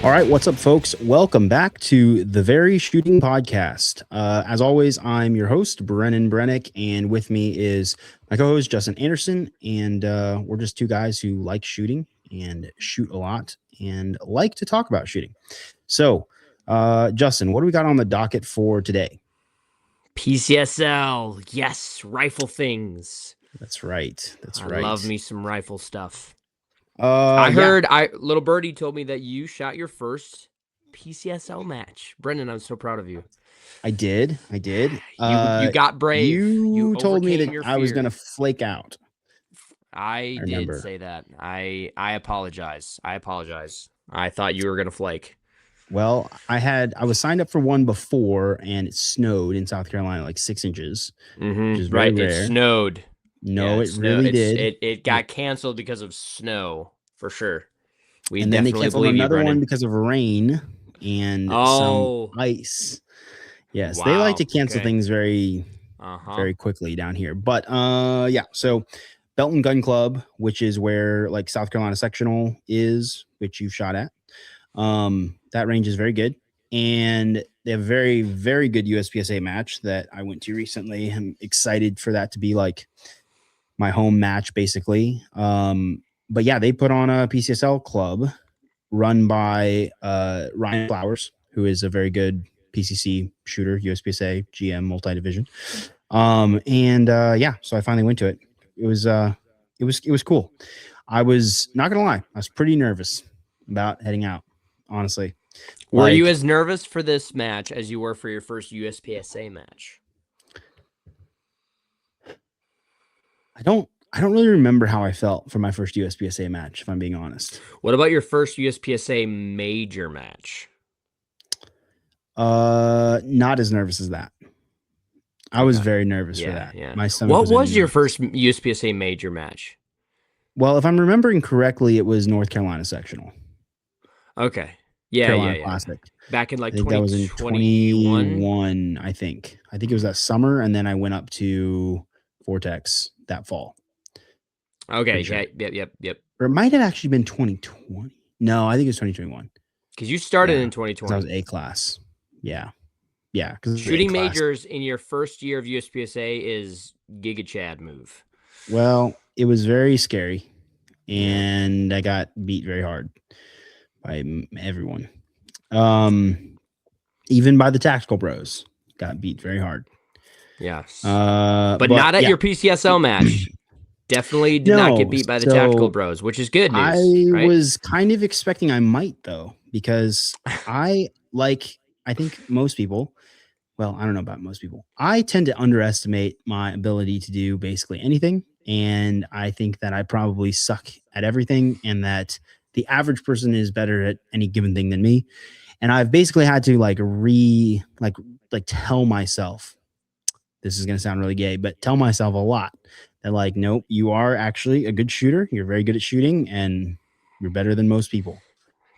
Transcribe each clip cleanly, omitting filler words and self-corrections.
All right, what's up, folks? Welcome back to the Very Shooting Podcast. As always, I'm your host, Brennan Brennick, and with me is my co-host, Justin Anderson, and we're just two guys who like shooting and shoot a lot and like to talk about shooting. So, Justin, what do we got on the docket for today? PCSL, yes, rifle things. That's right. I love me some rifle stuff. I heard little birdie told me that you shot your first PCSL match. Brendan, I'm so proud of you. I did. You got brave. You told me that I was fear. going to flake out. I did say that. I apologize. I thought you were going to flake. Well, I was signed up for one before, and it snowed in South Carolina like 6 inches, which is very rare. It snowed. No, it really did. It got canceled because of snow, for sure. And then they canceled another one because of rain and some ice. Yes, they like to cancel things very quickly down here. But so Belton Gun Club, which is where like South Carolina Sectional is, which you've shot at. That range is very good. And they have a very, very good USPSA match that I went to recently. I'm excited for that to be like my home match, basically. But yeah, they put on a PCSL club run by Ryan Flowers, who is a very good PCC shooter, USPSA GM multi-division. So I finally went to it. It was cool. I was not gonna lie, I was pretty nervous about heading out, honestly. Were you as nervous for this match as you were for your first USPSA match? I don't really remember how I felt for my first USPSA match, if I'm being honest. What about your first USPSA major match? Not as nervous as that. I was very nervous for that. Yeah. My stomach. What was your first USPSA major match? Well, if I'm remembering correctly, it was North Carolina Sectional. Okay. Yeah. Classic. Back in like 2021. That was in 21, I think. I think it was that summer, and then I went up to Vortex that fall. Okay. Sure. Yep. Or it might have actually been 2020. No, I think it was 2021. Because you started in 2020. I was A class. Yeah. Because shooting majors in your first year of USPSA is Giga Chad move. Well, it was very scary, and I got beat very hard by everyone. Even by the tactical bros, got beat very hard. Yes. But not at your PCSL match. Definitely did not get beat by the tactical bros, which is good news. I was kind of expecting I might, though, because I think most people, well, I don't know about most people. I tend to underestimate my ability to do basically anything. And I think that I probably suck at everything, and that the average person is better at any given thing than me. And I've basically had to tell myself, this is going to sound really gay, but tell myself a lot that nope, you are actually a good shooter. You're very good at shooting, and you're better than most people.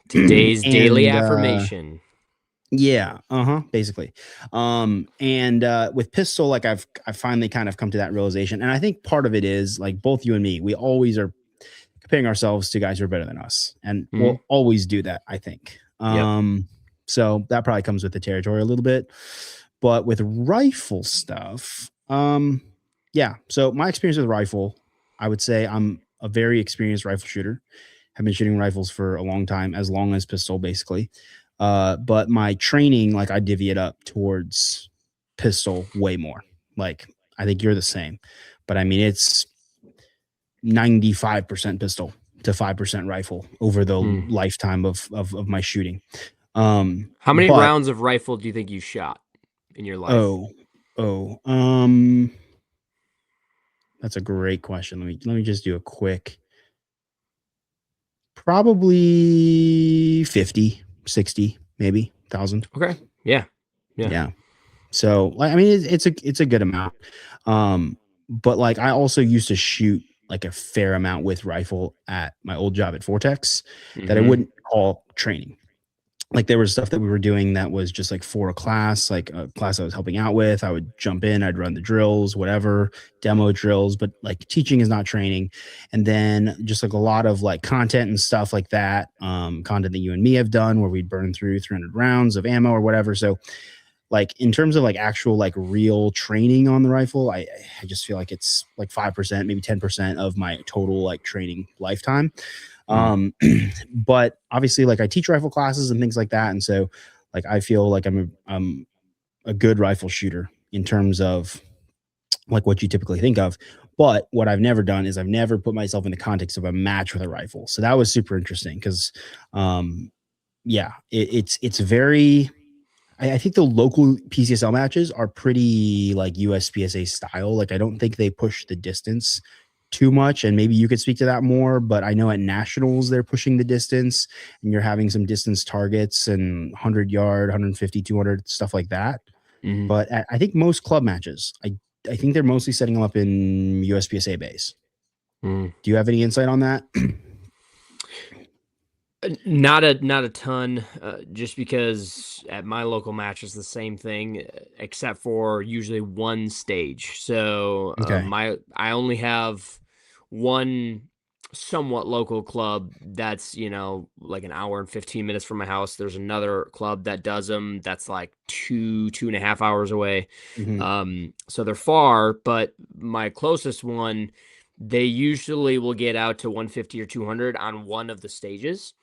Today's daily affirmation. Yeah. Basically. With pistol, I've finally kind of come to that realization. And I think part of it is both you and me, we always are comparing ourselves to guys who are better than us, and we'll always do that, I think. So that probably comes with the territory a little bit, but with rifle stuff, so my experience with rifle, I would say I'm a very experienced rifle shooter. I've been shooting rifles for a long time, as long as pistol, basically. But my training, I divvy it up towards pistol way more. I think you're the same, but I mean, it's 95% pistol to 5% rifle over the lifetime of my shooting. How many rounds of rifle do you think you shot in your life? That's a great question. Let me just do a quick, probably 50, 60, maybe 1,000. Okay. Yeah. So I mean, it's a good amount. But I also used to shoot a fair amount with rifle at my old job at Vortex that I wouldn't call training. like there was stuff that we were doing that was just like for a class, like a class I was helping out with. I would jump in, I'd run the drills, whatever, demo drills, but like teaching is not training. And then just like a lot of like content and stuff like that, content that you and me have done where we'd burn through 300 rounds of ammo or whatever. So like in terms of like actual like real training on the rifle, I just feel like it's like 5%, maybe 10% of my total like training lifetime. But obviously like I teach rifle classes and things like that. And so like, I feel like I'm a good rifle shooter in terms of like what you typically think of. But what I've never done is I've never put myself in the context of a match with a rifle. So that was super interesting because, yeah, it's very, I think the local PCSL matches are pretty like USPSA style. Like I don't think they push the distance too much, and maybe you could speak to that more, but I know at nationals they're pushing the distance and you're having some distance targets and 100-yard, 150, 200 stuff like that. But I think most club matches, I think they're mostly setting them up in USPSA base. Do you have any insight on that? Not a ton, just because at my local match is the same thing, except for usually one stage. So Okay. I only have one somewhat local club that's, you know, like an hour and 15 minutes from my house. There's another club that does them that's like 2.5 hours away. So they're far, but my closest one, they usually will get out to 150 or 200 on one of the stages.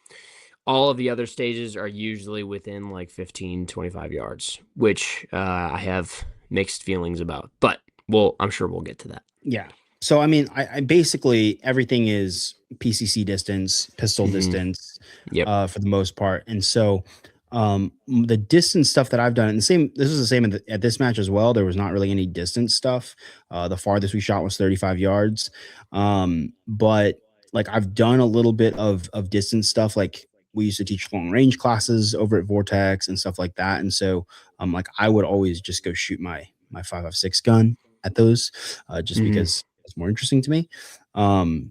All of the other stages are usually within like 15, 25 yards, which I have mixed feelings about, but I'm sure we'll get to that. Yeah. So, I mean, I basically everything is PCC distance, pistol distance, for the most part. And so, the distance stuff that I've done, and this was the same at this match as well. There was not really any distance stuff. The farthest we shot was 35 yards. But like I've done a little bit of distance stuff. Like we used to teach long range classes over at Vortex and stuff like that. And so, like I would always just go shoot my 5.56 gun at those, just because it's more interesting to me.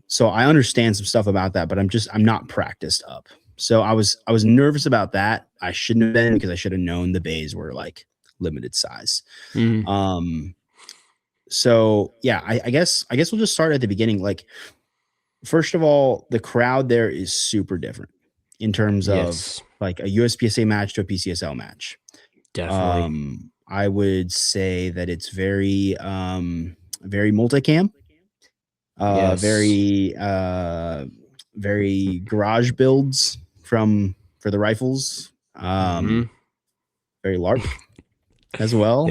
So I understand some stuff about that, but I'm not practiced up. So I was nervous about that. I shouldn't have been, because I should have known the bays were like limited size. So yeah, I guess we'll just start at the beginning. Like, first of all, the crowd there is super different in terms of like a USPSA match to a PCSL match. Definitely. I would say that it's very very multicam, very garage builds for the rifles, very LARP as well.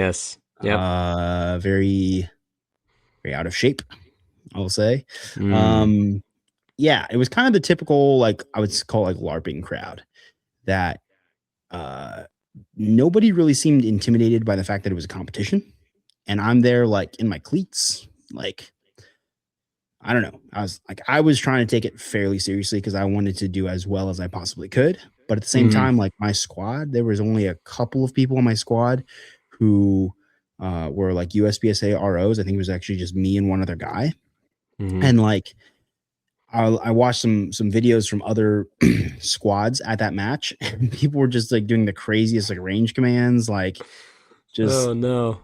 Very out of shape, I will say. Yeah, it was kind of the typical, like I would call like LARPing crowd that nobody really seemed intimidated by the fact that it was a competition. And I'm there like in my cleats, like I don't know. I was trying to take it fairly seriously because I wanted to do as well as I possibly could. But at the same time, like my squad, there was only a couple of people on my squad who were like USPSA ROs. I think it was actually just me and one other guy. And like I watched some videos from other squads at that match, and people were just like doing the craziest like range commands, like just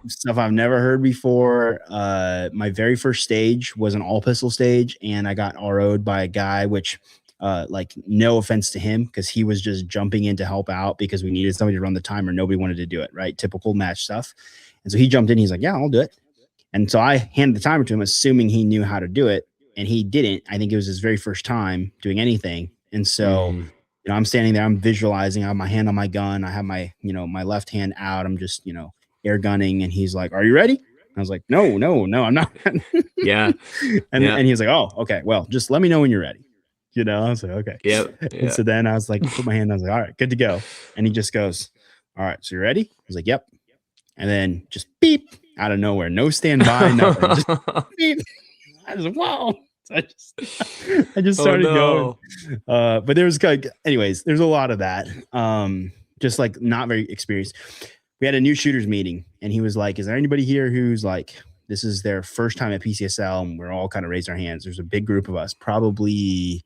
stuff I've never heard before. My very first stage was an all pistol stage, and I got RO'd by a guy, which like no offense to him, because he was just jumping in to help out because we needed somebody to run the timer. Nobody wanted to do it, right? Typical match stuff. And so he jumped in. He's like, yeah, I'll do it. And so I handed the timer to him, assuming he knew how to do it, and he didn't. I think it was his very first time doing anything. And so, you know, I'm standing there, I'm visualizing, I have my hand on my gun, I have my, you know, my left hand out, I'm just, you know, air gunning, and he's like, "Are you ready?" I was like, "No, I'm not." And he's like, "Oh, okay. Well, just let me know when you're ready." You know, I was like, "Okay." And so then I was like, put my hand, I was like, "All right, good to go." And he just goes, "All right, so you ready?" I was like, "Yep." And then just beep out of nowhere, no standby, nothing. Just beep. I was like, "Wow." So I just started going. But there was anyways, there's a lot of that. Just like not very experienced. We had a new shooters meeting, and he was like, "Is there anybody here who's like, this is their first time at PCSL?" And we're all kind of raised our hands. There's a big group of us, probably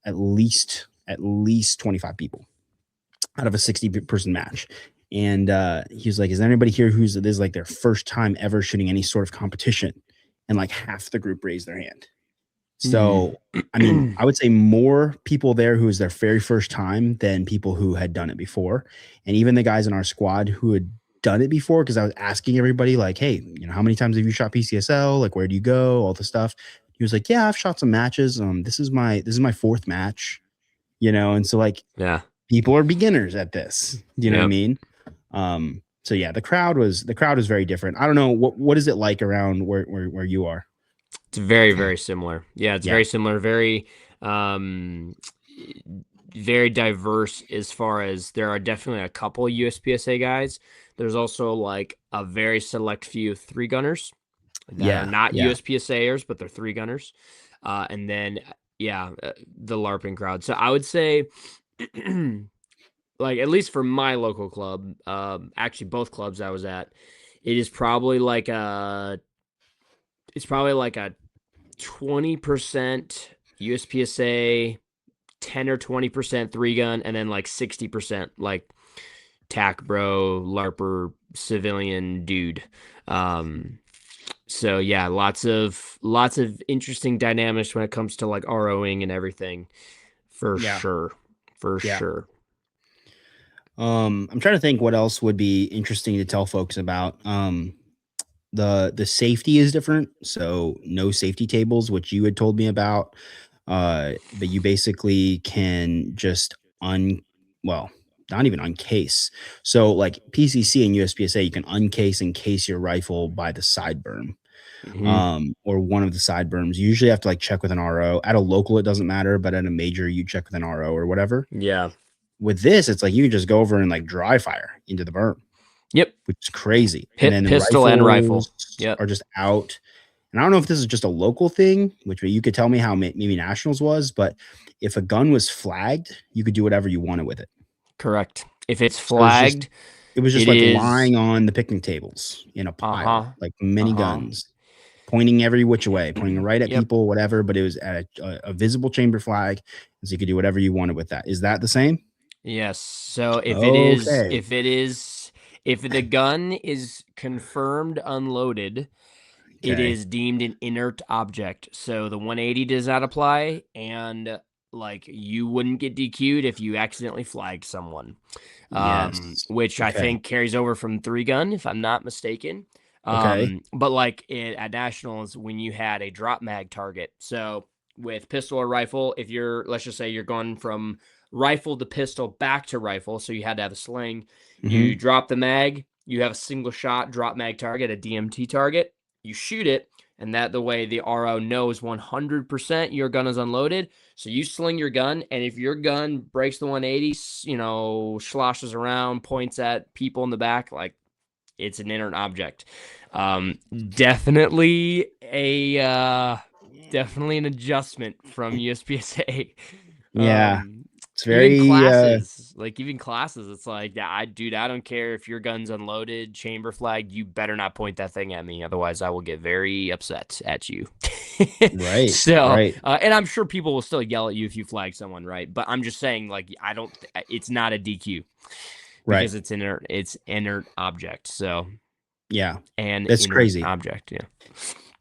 at least 25 people. out of a 60-person match. And he was like, is there anybody here who's this is like their first time ever shooting any sort of competition? And like half the group raised their hand. So, I mean, I would say more people there who was their very first time than people who had done it before. And even the guys in our squad who had done it before, because I was asking everybody, like, hey, how many times have you shot PCSL? Like, where do you go? All the stuff. He was like, yeah, I've shot some matches. This is my fourth match, and so like, yeah, people are beginners at this. You know what I mean? So yeah, the crowd was very different. I don't know what is it like around where you are? It's very, very similar. Yeah, it's very similar. Very, very diverse as far as there are definitely a couple USPSA guys. There's also like a very select few 3-gunners that are not USPSAers, but they're 3-gunners. And then, the LARPing crowd. So I would say, like, at least for my local club, actually both clubs I was at, it's probably like a 20% USPSA, 10 or 20% 3-gun, and then like 60% like tac bro, LARPer, civilian dude. So yeah, lots of interesting dynamics when it comes to like ROing and everything, for sure. I'm trying to think what else would be interesting to tell folks about. The safety is different, so no safety tables, which you had told me about. But you basically can just not even uncase. So like PCC and USPSA, you can uncase and case your rifle by the side berm. Or one of the side berms. You usually have to like check with an RO. At a local, it doesn't matter, but at a major, you check with an RO or whatever. Yeah. With this, it's like you can just go over and like dry fire into the berm. Yep. Which is crazy. And then pistol and rifle are just out. And I don't know if this is just a local thing, which you could tell me how maybe nationals was, but if a gun was flagged, you could do whatever you wanted with it. Correct. If it's flagged, it was just like lying on the picnic tables in a pile, like many guns, pointing every which way, pointing right at people, whatever. But it was at a visible chamber flag, so you could do whatever you wanted with that. Is that the same? Yes. So if the gun is confirmed unloaded, it is deemed an inert object. So the 180 does not apply, and like you wouldn't get DQ'd if you accidentally flagged someone. Which I think carries over from 3-gun, if I'm not mistaken. But like at nationals, when you had a drop mag target, so with pistol or rifle, if let's just say you're going from rifle to pistol back to rifle, so you had to have a sling, you drop the mag, you have a single shot drop mag target, a DMT target, you shoot it, and that the way the RO knows 100% your gun is unloaded. So you sling your gun, and if your gun breaks the 180, sloshes around, points at people in the back, like it's an inert object. Definitely an adjustment from USPSA. It's very even classes. It's like, I don't care if your gun's unloaded, chamber flagged. You better not point that thing at me, otherwise I will get very upset at you. Right. So, and I'm sure people will still yell at you if you flag someone, right? But I'm just saying, like, it's not a DQ, because it's inert object. So, and that's crazy object. Yeah.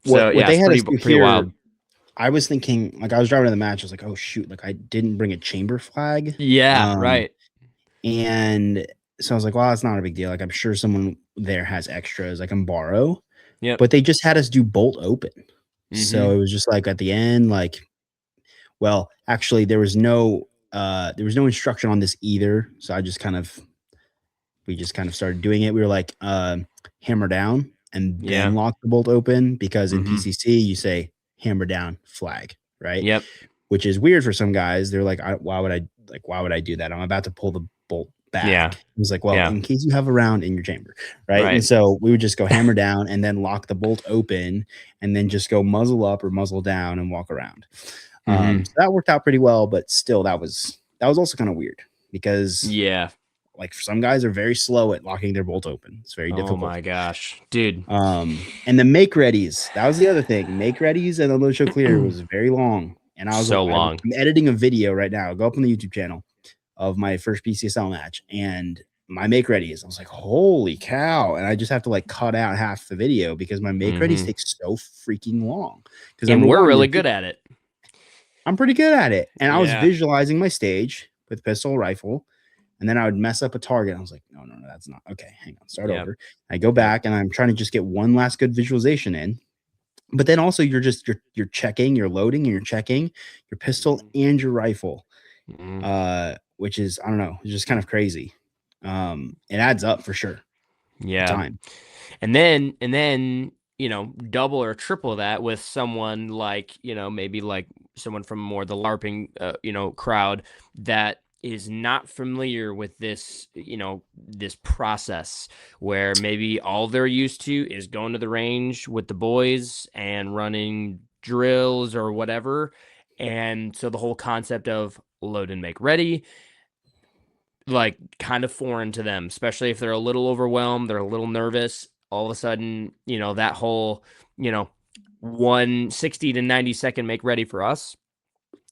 So what they had us do pretty wild. I was thinking, like, I was driving to the match. I was like, oh, shoot. Like, I didn't bring a chamber flag. Yeah, right. And so I was like, well, it's not a big deal. Like, I'm sure someone there has extras I can borrow. Yeah. But they just had us do bolt open. So it was just like at the end, like, well, actually, there was no instruction on this either. So we just kind of started doing it. We were like, hammer down and then lock the bolt open, because in PCC, you say, hammer down, flag, right? Yep. Which is weird for some guys. They're like, why would I do that? I'm about to pull the bolt back. Yeah. It was like, well, in case you have a round in your chamber, right? And so we would just go hammer down and then lock the bolt open, and then just go muzzle up or muzzle down and walk around. So that worked out pretty well, but still, that was also kind of weird, because like some guys are very slow at locking their bolt open. It's very difficult. Oh my gosh, dude. And the make readies, that was the other thing. Make readies and the load show clear was very long. And I was long. I'm editing a video right now. Go up on the YouTube channel of my first PCSL match, and my make readies. I was like, holy cow. And I just have to like cut out half the video because my make readies take so freaking long. Because And number we're one, really good at it. I'm pretty good at it. And I was visualizing my stage with pistol rifle. And then I would mess up a target. I was like, no, that's not okay. Hang on, start over. I go back and I'm trying to just get one last good visualization in. But then also you're checking, you're loading, and you're checking your pistol and your rifle, which is, I don't know, it's just kind of crazy. It adds up for sure. Yeah. Time. And then, you know, double or triple that with someone like, you know, maybe like someone from more the LARPing, you know, crowd that is not familiar with this, you know, this process where maybe all they're used to is going to the range with the boys and running drills or whatever. And so the whole concept of load and make ready, like, kind of foreign to them, especially if they're a little overwhelmed, they're a little nervous. All of a sudden, you know, that whole, you know, 160 to 90-second make ready for us,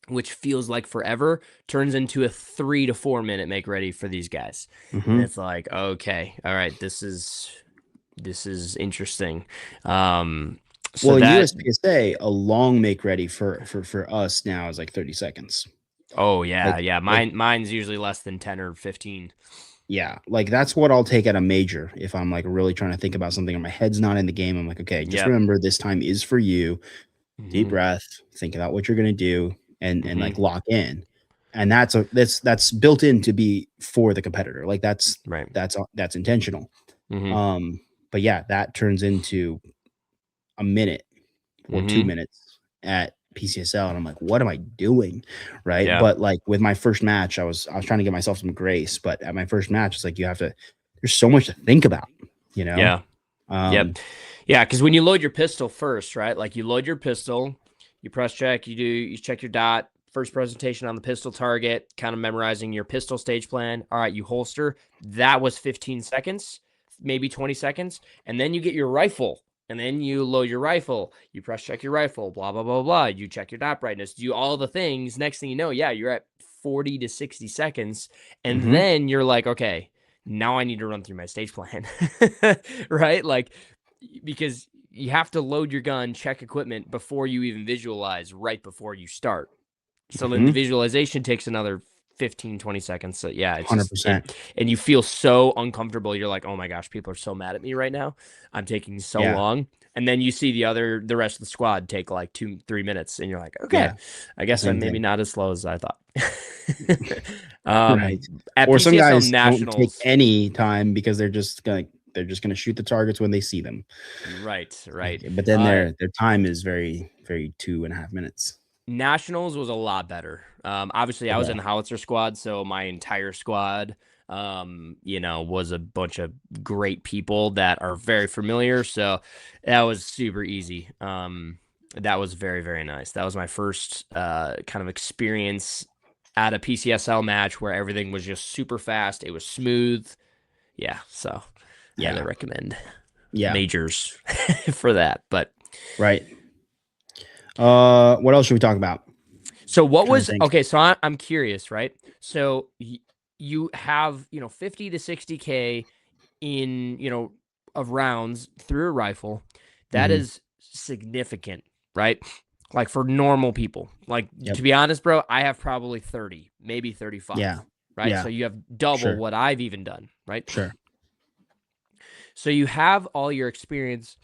which feels like forever, turns into a 3 to 4 minute make ready for these guys. And it's like, okay, all right, this is interesting. So in USPSA, a long make ready for us now is like 30 seconds. Oh yeah, mine's usually less than 10 or 15. Yeah, like that's what I'll take at a major if I'm like really trying to think about something and my head's not in the game. I'm like, okay, just remember this time is for you. Deep breath, think about what you're gonna do, and like lock in. And that's built in to be for the competitor. Like that's intentional. But yeah, that turns into a minute or 2 minutes at PCSL, and I'm like, what am I doing? Right. Yeah. But like with my first match, I was trying to give myself some grace, but at my first match, it's like there's so much to think about, you know? Yeah. Because when you load your pistol first, right? Like you load your pistol, you press check, you check your dot, first presentation on the pistol target, kind of memorizing your pistol stage plan. All right, you holster. That was 15 seconds, maybe 20 seconds. And then you get your rifle. And then you load your rifle, you press check your rifle, blah, blah, blah, blah. You check your dot brightness, do all the things. Next thing you know, you're at 40 to 60 seconds. And then you're like, okay, now I need to run through my stage plan, right? Like, because you have to load your gun, check equipment before you even visualize right before you start. So then the visualization takes another 15, 20 seconds. So yeah, it's 100%. And you feel so uncomfortable. You're like, oh my gosh, people are so mad at me right now. I'm taking so long. And then you see the rest of the squad take like 2-3 minutes, and you're like, okay, I guess I'm maybe not as slow as I thought. Right. Or PCSL some guys Nationals, don't take any time because they're just gonna shoot the targets when they see them. Right. But then their time is very, very 2.5 minutes. Nationals was a lot better. Obviously, I was in the howitzer squad, so my entire squad, you know, was a bunch of great people that are very familiar. So that was super easy. That was very, very nice. That was my first kind of experience at a PCSL match where everything was just super fast. It was smooth. Yeah, so I highly recommend majors for that. But right. What else should we talk about? So what was okay? So I'm curious, right? So you have 50 to 60K in of rounds through a rifle. That is significant, right? Like for normal people. Like to be honest, bro, I have probably 30, maybe 35. Yeah. Right. Yeah. So you have double what I've even done, right? Sure. So you have all your experience,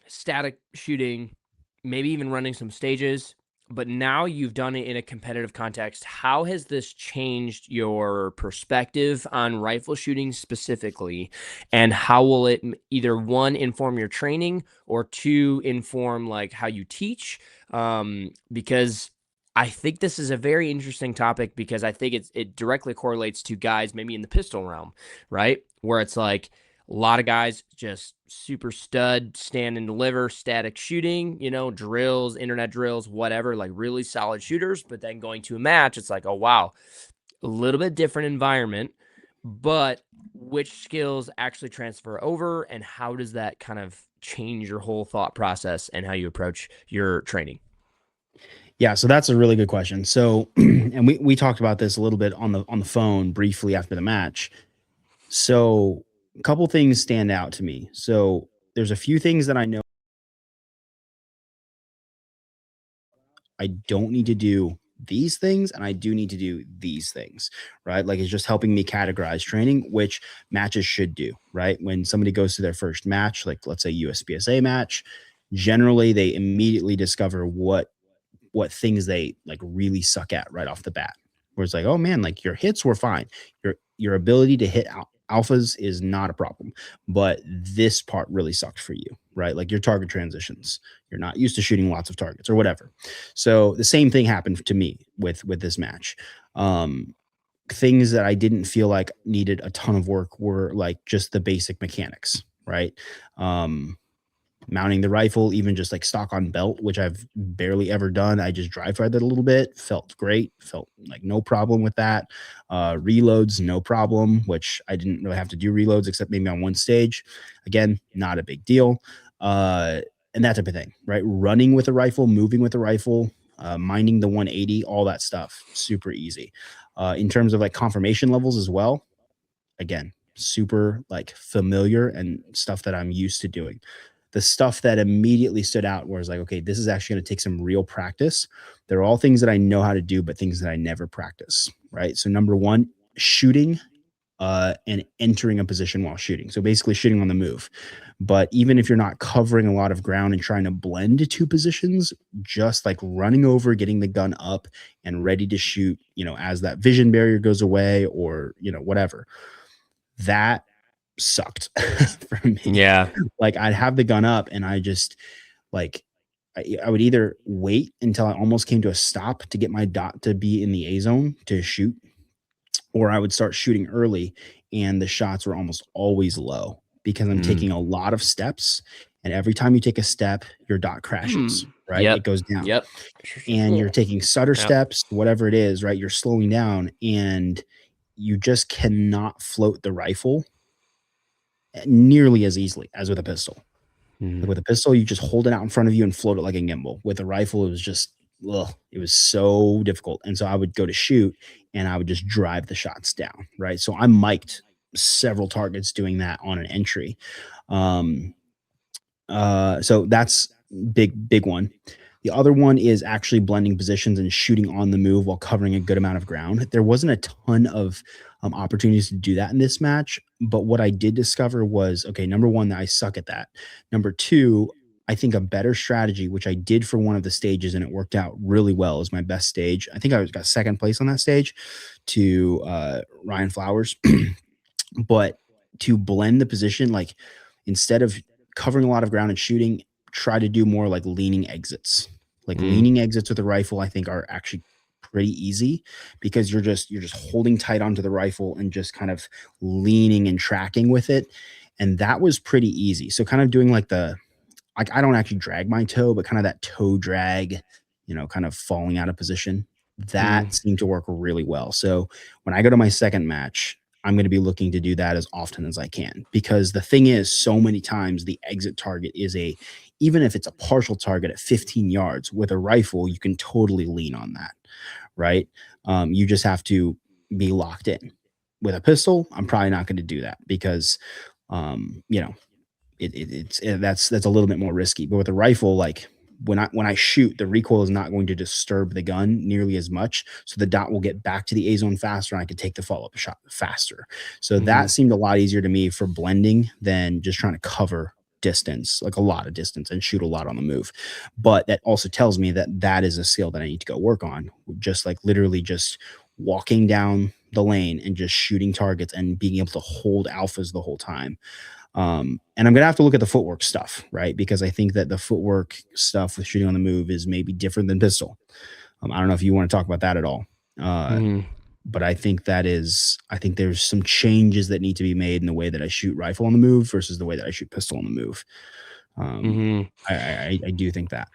static shooting, maybe even running some stages, but now you've done it in a competitive context. How has this changed your perspective on rifle shooting specifically? And how will it either one, inform your training, or two, inform like how you teach? Because I think this is a very interesting topic, because I think it directly correlates to guys maybe in the pistol realm, right? Where it's like, a lot of guys just super stud, stand and deliver, static shooting, drills, internet drills, whatever, like really solid shooters. But then going to a match, it's like, oh, wow, a little bit different environment, but which skills actually transfer over, and how does that kind of change your whole thought process and how you approach your training? Yeah, so that's a really good question. So, and we talked about this a little bit on the phone briefly after the match. So, a couple things stand out to me. So, there's a few things that I know I don't need to do these things and I do need to do these things, right? Like it's just helping me categorize training, which matches should do, right? When somebody goes to their first match, like let's say USPSA match, generally they immediately discover what things they like really suck at right off the bat. Where it's like, oh man, like your hits were fine. Your ability to hit alphas is not a problem, but this part really sucked for you, right? Like your target transitions. You're not used to shooting lots of targets or whatever. So the same thing happened to me with this match. Um, Things that I didn't feel like needed a ton of work were like just the basic mechanics, right? Um, Mounting the rifle, even just like stock on belt, which I've barely ever done. I just dry fired it a little bit, felt great, felt like no problem with that. Reloads, no problem, which I didn't really have to do reloads except maybe on one stage. Again, not a big deal. And that type of thing, right? Running with a rifle, moving with a rifle, minding the 180, all that stuff, super easy. In terms of like confirmation levels as well, again, super like familiar and stuff that I'm used to doing. The stuff that immediately stood out was like, okay, this is actually going to take some real practice. They're all things that I know how to do, but things that I never practice. Right. So, number one, shooting and entering a position while shooting. So, basically, shooting on the move. But even if you're not covering a lot of ground and trying to blend two positions, just like running over, getting the gun up and ready to shoot, as that vision barrier goes away or, whatever, that sucked for me. Yeah. Like I'd have the gun up and I just like I would either wait until I almost came to a stop to get my dot to be in the A zone to shoot, or I would start shooting early and the shots were almost always low because I'm taking a lot of steps. And every time you take a step, your dot crashes, right? Yep. It goes down. Yep. And you're taking stutter Yep. steps, whatever it is, right? You're slowing down and you just cannot float the rifle nearly as easily as with a pistol. Like with a pistol, you just hold it out in front of you and float it like a gimbal. With a rifle, it was just, ugh, it was so difficult. And so I would go to shoot and I would just drive the shots down, right? So I mic'd several targets doing that on an entry. Um, so that's big one. The other one is actually blending positions and shooting on the move while covering a good amount of ground. There wasn't a ton of opportunities to do that in this match, but what I did discover was okay, number one, that I suck at that. Number two, I think a better strategy, which I did for one of the stages and it worked out really well, is my best stage. I think I got second place on that stage to Ryan Flowers. But to blend the position, like instead of covering a lot of ground and shooting, try to do more like leaning exits. Like leaning exits with a rifle, I think are actually pretty easy because you're just holding tight onto the rifle and just kind of leaning and tracking with it. And that was pretty easy. So kind of doing like I don't actually drag my toe, but kind of that toe drag, kind of falling out of position. That seemed to work really well. So when I go to my second match, I'm going to be looking to do that as often as I can because the thing is, so many times the exit target is even if it's a partial target at 15 yards with a rifle, you can totally lean on that, right? You just have to be locked in. With a pistol, I'm probably not going to do that because, um, you know, that's a little bit more risky. But with a rifle, like when I shoot, the recoil is not going to disturb the gun nearly as much, so the dot will get back to the A zone faster, and I can take the follow up shot faster. So that seemed a lot easier to me for blending than just trying to cover distance, like a lot of distance, and shoot a lot on the move. But that also tells me that that is a skill that I need to go work on. Just like literally just walking down the lane and just shooting targets and being able to hold alphas the whole time. And I'm gonna have to look at the footwork stuff, right? Because I think that the footwork stuff with shooting on the move is maybe different than pistol. I don't know if you want to talk about that at all. But I think there's some changes that need to be made in the way that I shoot rifle on the move versus the way that I shoot pistol on the move. I do think that.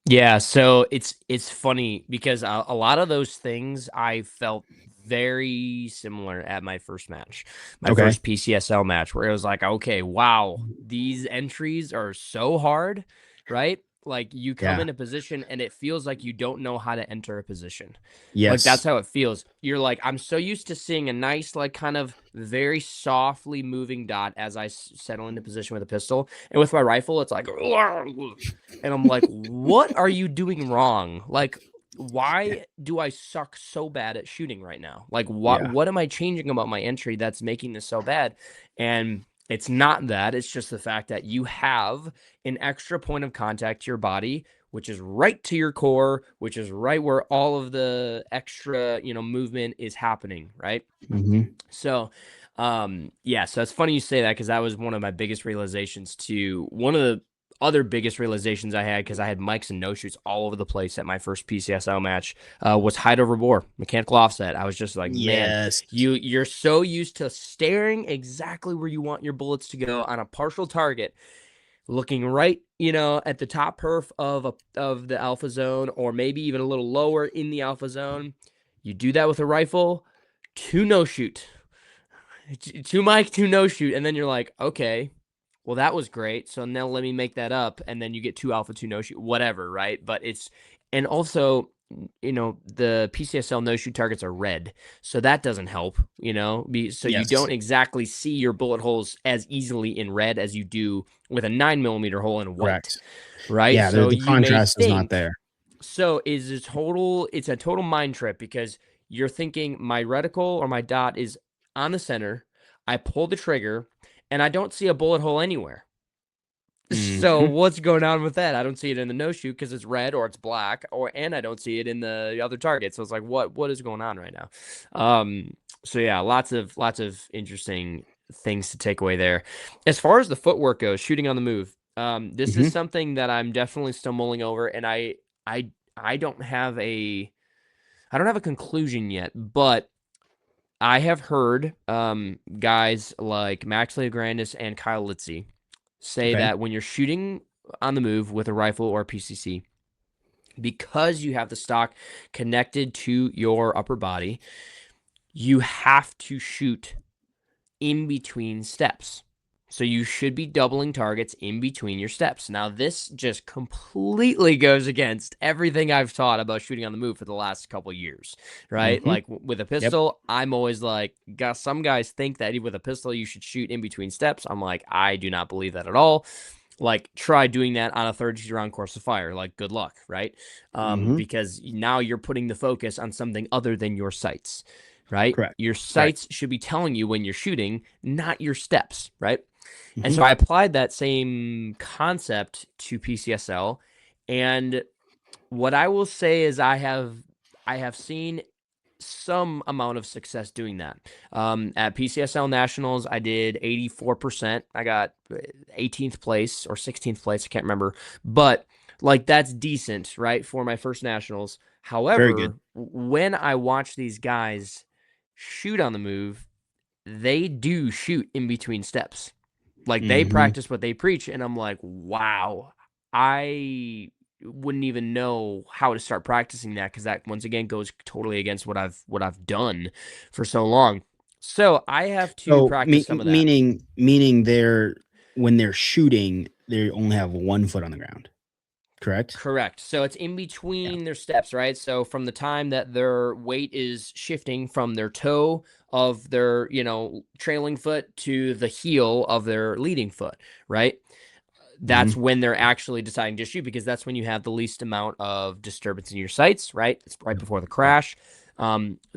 Yeah, so it's funny because a lot of those things I felt very similar at my first match, my Okay. first PCSL match, where it was like, okay, wow, these entries are so hard, right? Like you come in a position and it feels like you don't know how to enter a position. Like Yes. that's how it feels. You're like, I'm so used to seeing a nice, like kind of very softly moving dot as I settle into position with a pistol. And with my rifle, it's like, and I'm like, what are you doing wrong? Like, why do I suck so bad at shooting right now? Like, what am I changing about my entry that's making this so bad? And it's not that. It's just the fact that you have an extra point of contact to your body, which is right to your core, which is right where all of the extra, movement is happening, right? So, so it's funny you say that because that was one of my biggest realizations too. One of the other biggest realizations I had, because I had mics and no shoots all over the place at my first PCSL match, was height over bore, mechanical offset. I was just like, man, you're so used to staring exactly where you want your bullets to go on a partial target, looking right, at the top perf of the alpha zone, or maybe even a little lower in the alpha zone. You do that with a rifle, 2 no shoot, 2 mic, 2 no shoot, and then you're like, okay, well, that was great. So now let me make that up. And then you get 2 alpha, 2 no shoot, whatever, right? But and also, the PCSL no shoot targets are red. So that doesn't help, so you don't exactly see your bullet holes as easily in red as you do with a 9mm hole in white. Correct. Right. Yeah. So the contrast is not there. So it's a total mind trip, because you're thinking my reticle or my dot is on the center. I pull the trigger and I don't see a bullet hole anywhere. So what's going on with that? I don't see it in the no shoot because it's red or it's black, and I don't see it in the other target. So it's like, what is going on right now? So yeah, lots of interesting things to take away there. As far as the footwork goes, shooting on the move, this is something that I'm definitely still mulling over, and I don't have a conclusion yet, but I have heard guys like Max Leograndis and Kyle Litzy say that when you're shooting on the move with a rifle or a PCC, because you have the stock connected to your upper body, you have to shoot in between steps. So you should be doubling targets in between your steps. Now, this just completely goes against everything I've taught about shooting on the move for the last couple of years, right? Like with a pistol, I'm always like, some guys think that with a pistol, you should shoot in between steps. I'm like, I do not believe that at all. Like, try doing that on a 32 round course of fire. Like, good luck, right? Because now you're putting the focus on something other than your sights, right? Correct. Your sights should be telling you when you're shooting, not your steps, right? And so I applied that same concept to PCSL, and what I will say is I have seen some amount of success doing that. At PCSL Nationals, I did 84%. I got 18th place or 16th place. I can't remember, but like that's decent, right, for my first Nationals. However, when I watch these guys shoot on the move, they do shoot in between steps. Like they practice what they preach, and I'm like, wow, I wouldn't even know how to start practicing that, because that once again goes totally against what I've done for so long. So I have to practice some of that. Meaning when they're shooting, they only have 1 foot on the ground. Correct? Correct. So it's in between their steps, right? So from the time that their weight is shifting from their toe of their, trailing foot to the heel of their leading foot, right? That's when they're actually deciding to shoot, because that's when you have the least amount of disturbance in your sights, right? It's right before the crash.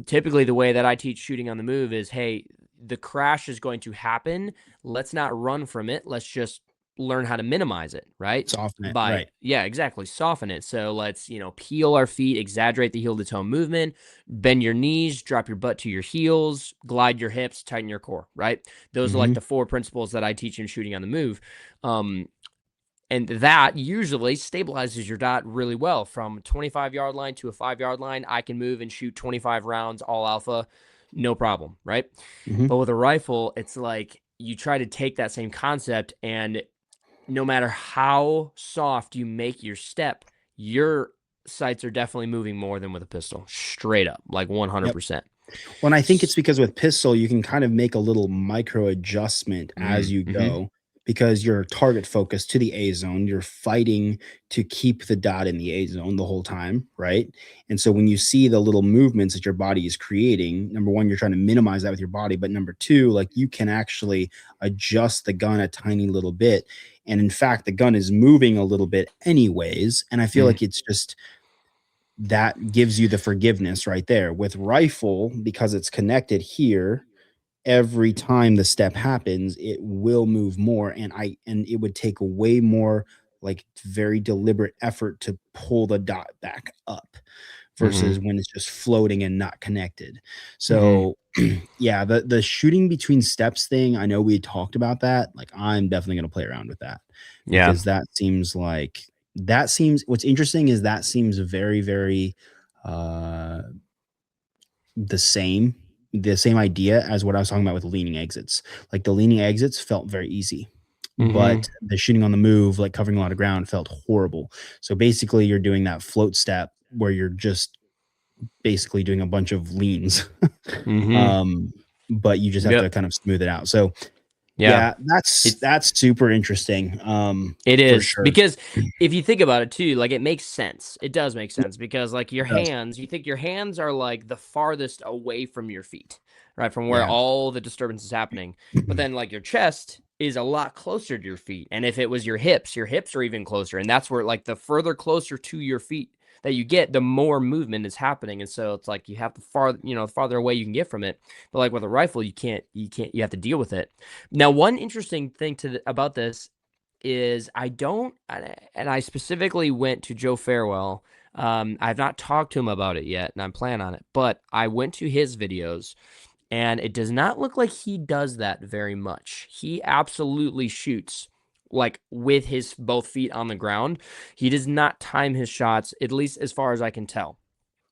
Typically, the way that I teach shooting on the move is, hey, the crash is going to happen. Let's not run from it. Let's just learn how to minimize it, right? Soften it, right. Yeah, exactly. Soften it. So let's, peel our feet, exaggerate the heel to toe movement, bend your knees, drop your butt to your heels, glide your hips, tighten your core, right? Those are like the 4 principles that I teach in shooting on the move. And that usually stabilizes your dot really well. From 25-yard line to a 5-yard line, I can move and shoot 25 rounds all alpha, no problem, right? But with a rifle, it's like you try to take that same concept, and no matter how soft you make your step, your sights are definitely moving more than with a pistol. Straight up, like 100%. Well, and I think it's because with pistol, you can kind of make a little micro adjustment as you go, because you're target focused to the A zone. You're fighting to keep the dot in the A zone the whole time, right? And so when you see the little movements that your body is creating, number one, you're trying to minimize that with your body. But number two, like you can actually adjust the gun a tiny little bit. And in fact, the gun is moving a little bit anyways. And I feel like it's just that gives you the forgiveness right there. With rifle, because it's connected here, every time the step happens, it will move more. And it would take way more like very deliberate effort to pull the dot back up versus when it's just floating and not connected. So yeah, the shooting between steps thing, I know we talked about that. Like I'm definitely gonna play around with that because that seems what's interesting is that seems very, very uh the same idea as what I was talking about with leaning exits. Like the leaning exits felt very easy, but the shooting on the move, like covering a lot of ground, felt horrible. So basically, you're doing that float step where you're just basically doing a bunch of leans, but you just have to kind of smooth it out. So yeah, that's super interesting. It For is sure. because if you think about it too, like it makes sense. It does make sense because like your hands, you think your hands are like the farthest away from your feet, right? From where all the disturbance is happening. But then like your chest is a lot closer to your feet. And if it was your hips are even closer. And that's where like the further closer to your feet that you get, the more movement is happening. And so it's like you have the farther away you can get from it. But like with a rifle, you have to deal with it. Now, one interesting thing about this is I specifically went to Joe Farewell. I've not talked to him about it yet, and I'm planning on it, but I went to his videos, and it does not look like he does that very much. He absolutely shoots like with his both feet on the ground. He does not time his shots, at least as far as I can tell.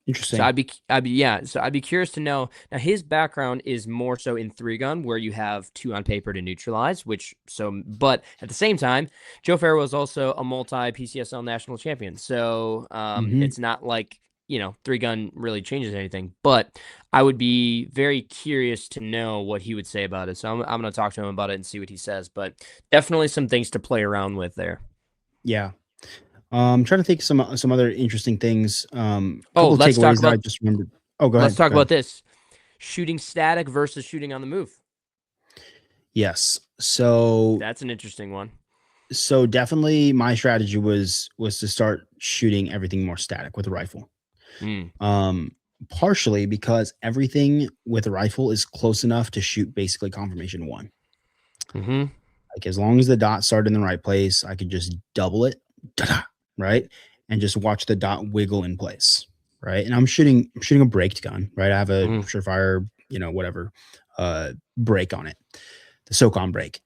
So Interesting. I'd be curious to know. Now his background is more so in 3-gun, where you have 2 on paper to neutralize. But at the same time, Joe Farrow is also a multi PCSL national champion. So it's not like 3-gun really changes anything. But I would be very curious to know what he would say about it. So I'm going to talk to him about it and see what he says. But definitely some things to play around with there. Yeah. I'm trying to think some other interesting things. Oh, Couple of let's talk takeaways that I about just remembered. Oh, go let's ahead. talk Go ahead. about this. Shooting static versus shooting on the move. Yes. So That's an interesting one. so definitely my strategy was to start shooting everything more static with a rifle. Um Partially because everything with a rifle is close enough to shoot basically confirmation one. Like as long as the dot started in the right place, I could just double it, right? And just watch the dot wiggle in place, right? And I'm shooting a braked gun, right? I have a Surefire, whatever, brake on it, the SOCOM brake.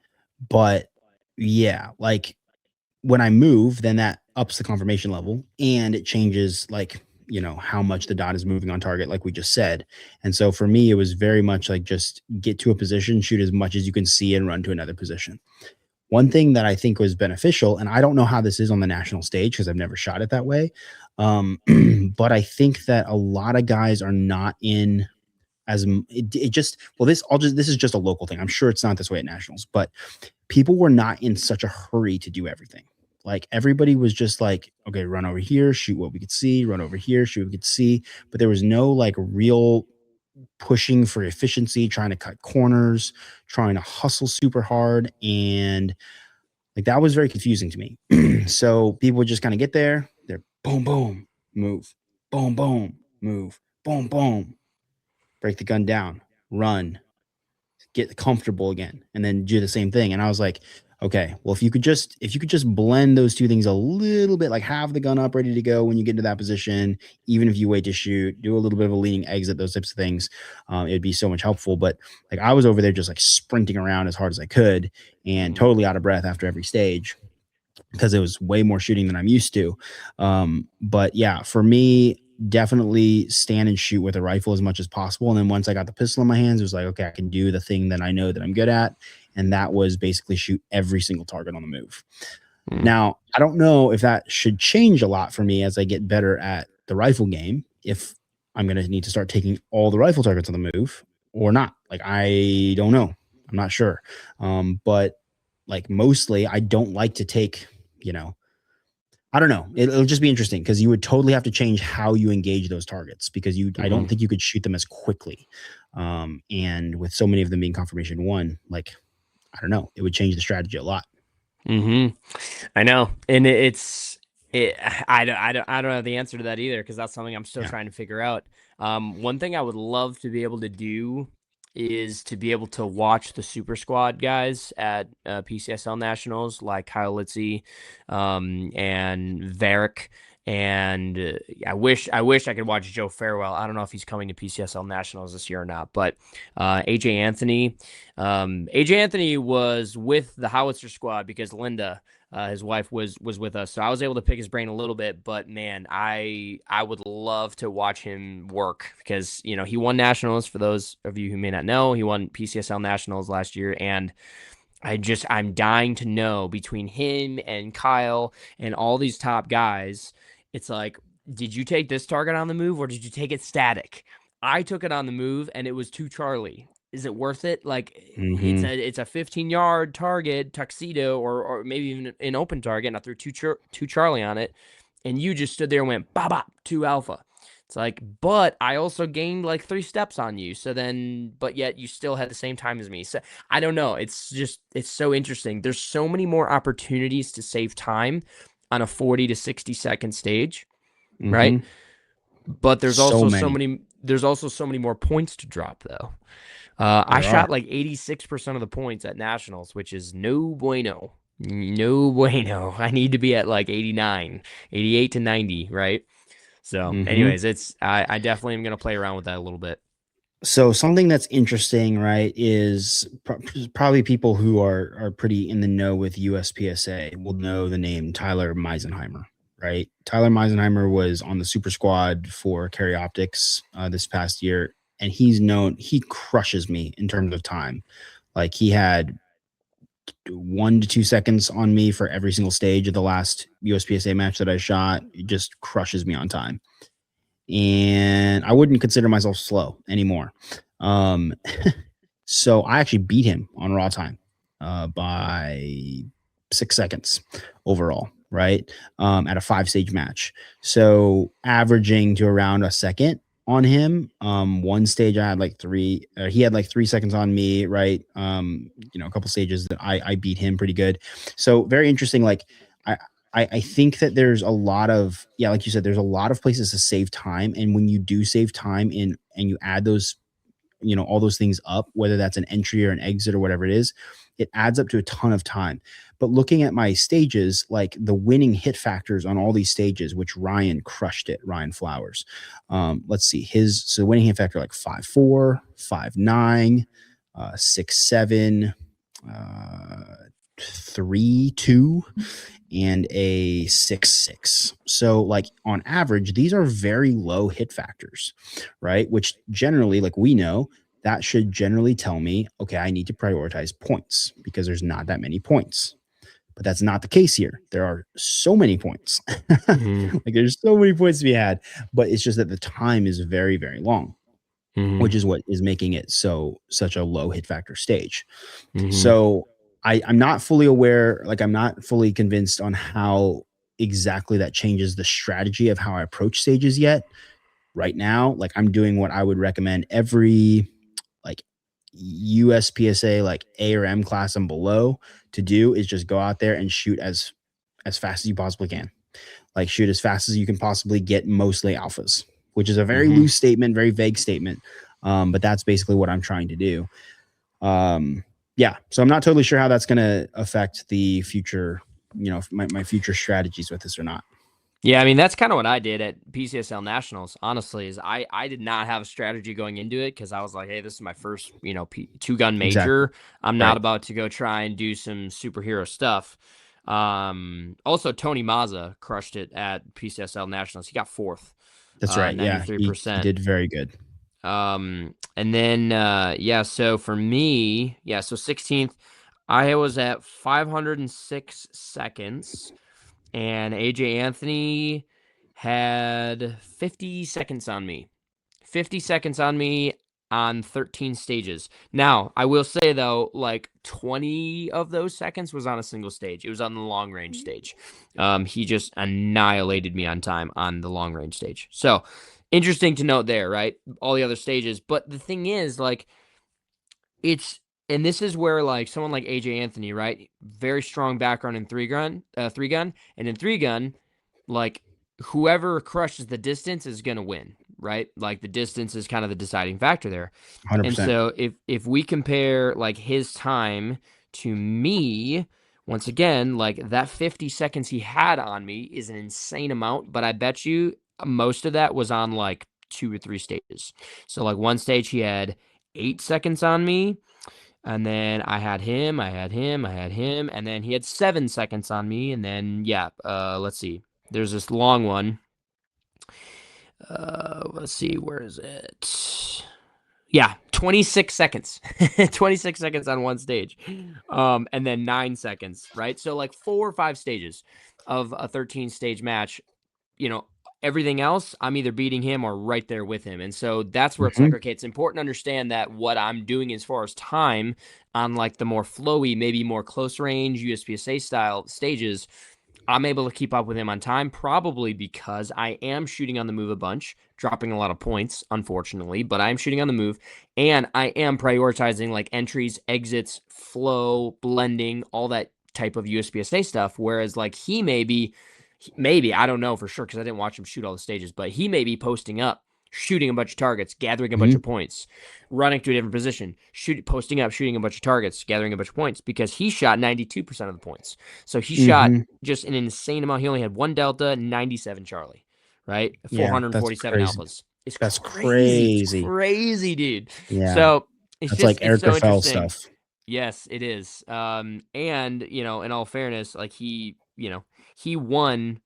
But yeah, like when I move, then that ups the confirmation level and it changes like how much the dot is moving on target, like we just said. And so for me, it was very much like just get to a position, shoot as much as you can see, and run to another position. One thing that I think was beneficial, and I don't know how this is on the national stage because I've never shot it that way, but I think that a lot of guys are not in it just well this is just a local thing. I'm sure it's not this way at nationals, but people were not in such a hurry to do everything. Like everybody was just like, okay, run over here, shoot what we could see, run over here, shoot what we could see, but there was no like real pushing for efficiency, trying to cut corners, trying to hustle super hard. And like that was very confusing to me. So people would just kind of get there, they're boom, boom, move, boom, boom, move, boom, boom, break the gun down, run, get comfortable again, and then do the same thing. And I was like, okay, well, if you could just blend those two things a little bit, like have the gun up ready to go when you get into that position, even if you wait to shoot, do a little bit of a leaning exit, those types of things, it'd be so much helpful. But like I was over there just like sprinting around as hard as I could and totally out of breath after every stage because it was way more shooting than I'm used to. But yeah, for me, definitely stand and shoot with a rifle as much as possible. And then once I got the pistol in my hands, it was like, okay, I can do the thing that I know that I'm good at. And that was basically shoot every single target on the move. Now, I don't know if that should change a lot for me as I get better at the rifle game, if I'm going to need to start taking all the rifle targets on the move or not. Like, I don't know. I'm not sure. But like mostly I don't like to take, I don't know. It'll just be interesting because you would totally have to change how you engage those targets because I don't think you could shoot them as quickly. And with so many of them being confirmation one, like, I don't know, it would change the strategy a lot. I know. And I don't have the answer to that either because that's something I'm still trying to figure out. One thing I would love to be able to do is to be able to watch the Super Squad guys at PCSL Nationals like Kyle Litzy, and Varick. And I wish I could watch Joe Farewell. I don't know if he's coming to PCSL Nationals this year or not, but AJ Anthony. AJ Anthony was with the Howitzer squad because Linda, his wife, was with us, so I was able to pick his brain a little bit. But man, I would love to watch him work because he won nationals. For those of you who may not know, he won PCSL nationals last year, and I'm dying to know between him and Kyle and all these top guys. It's like, did you take this target on the move or did you take it static? I took it on the move and it was 2 Charlie. Is it worth it? Like it's a 15-yard target, tuxedo, or maybe even an open target, and I threw two Charlie on it, and you just stood there and went bop bop 2 alpha. It's like, but I also gained like 3 steps on you. So then, but yet you still had the same time as me. So I don't know. It's so interesting. There's so many more opportunities to save time on a 40 to 60 second stage, right? But there's also so many more points to drop though. I shot like 86% of the points at nationals, which is no bueno. No bueno. I need to be at like 89, 88 to 90, right? So anyways, I definitely am going to play around with that a little bit. So something that's interesting, right, is probably people who are pretty in the know with USPSA will know the name Tyler Meisenheimer, right? Tyler Meisenheimer was on the super squad for Carry Optics this past year, and he crushes me in terms of time. Like he had 1 to 2 seconds on me for every single stage of the last USPSA match that I shot. It just crushes me on time. And I wouldn't consider myself slow anymore. Um, so I actually beat him on raw time by 6 seconds overall, right? At a 5-stage match. So averaging to around a second on him. One stage I had like 3, he had like 3 seconds on me, right? A couple stages that I beat him pretty good. So very interesting. Like I think that there's a lot of, like you said, there's a lot of places to save time. And when you do save time and you add those, all those things up, whether that's an entry or an exit or whatever it is, it adds up to a ton of time. But looking at my stages, like the winning hit factors on all these stages, which Ryan crushed it, Ryan Flowers. Let's see, so winning hit factor like 5.4, 5.9, 6.7, 3.2, and a 6.6. So like on average, these are very low hit factors, right? Which generally, like we know, that should generally tell me, okay, I need to prioritize points because there's not that many points. But that's not the case here. There are so many points. Like there's so many points to be had, but it's just that the time is very, very long, which is what is making it such a low hit factor stage. So I'm not fully aware, like I'm not fully convinced on how exactly that changes the strategy of how I approach stages yet. Right now, like I'm doing what I would recommend every like USPSA like A or M class and below to do is just go out there and shoot as fast as you possibly can. Like shoot as fast as you can possibly get mostly alphas, which is a very loose statement, very vague statement. But that's basically what I'm trying to do. So I'm not totally sure how that's going to affect the future, my future strategies with this or not. Yeah, I mean, that's kind of what I did at PCSL Nationals, honestly, is I did not have a strategy going into it because I was like, hey, this is my first, 2-gun major. Exactly. I'm not about to go try and do some superhero stuff. Also, Tony Mazza crushed it at PCSL Nationals. He got 4th. That's right. 93%. Yeah, he did very good. And then, so for me, so 16th, I was at 506 seconds. And AJ Anthony had 50 seconds on me. 50 seconds on me. on 13 stages. Now, I will say though, like 20 of those seconds was on a single stage. It was on the long range stage. He just annihilated me on time on the long range stage. So interesting to note there, right? All the other stages. But the thing is, like, and this is where like someone like AJ Anthony, right? Very strong background in three gun, and in three gun, like whoever crushes the distance is gonna win, right? Like the distance is kind of the deciding factor there. 100%. And so if we compare like his time to me, once again, like that 50 seconds he had on me is an insane amount, but I bet you most of that was on like 2 or 3 stages. So like one stage he had 8 seconds on me. And then I had him, and then he had 7 seconds on me. And then, let's see. There's this long one. Let's see, where is it? Yeah, 26 seconds. 26 seconds on one stage. And then 9 seconds, right? So like 4 or 5 stages of a 13-stage match, everything else, I'm either beating him or right there with him. And so that's where it's like, okay, it's important to understand that what I'm doing as far as time on like the more flowy, maybe more close range USPSA style stages, I'm able to keep up with him on time, probably because I am shooting on the move a bunch, dropping a lot of points, unfortunately, but I'm shooting on the move, and I am prioritizing like entries, exits, flow, blending, all that type of USPSA stuff, whereas like he maybe, I don't know for sure because I didn't watch him shoot all the stages, but he may be posting up, shooting a bunch of targets, gathering a bunch of points, running to a different position, posting up, shooting a bunch of targets, gathering a bunch of points because he shot 92% of the points. So he shot just an insane amount. He only had 1 Delta, 97 Charlie, right? 447 alphas. That's crazy. It's crazy, dude. Yeah. So it's like Eric so Rafael interesting. stuff. Yes, it is. And in all fairness, like he won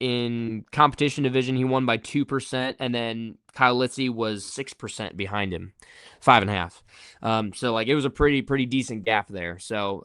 in competition division. He won by 2%, and then Kyle Litzy was 6% behind him, 5.5. So like it was a pretty decent gap there. So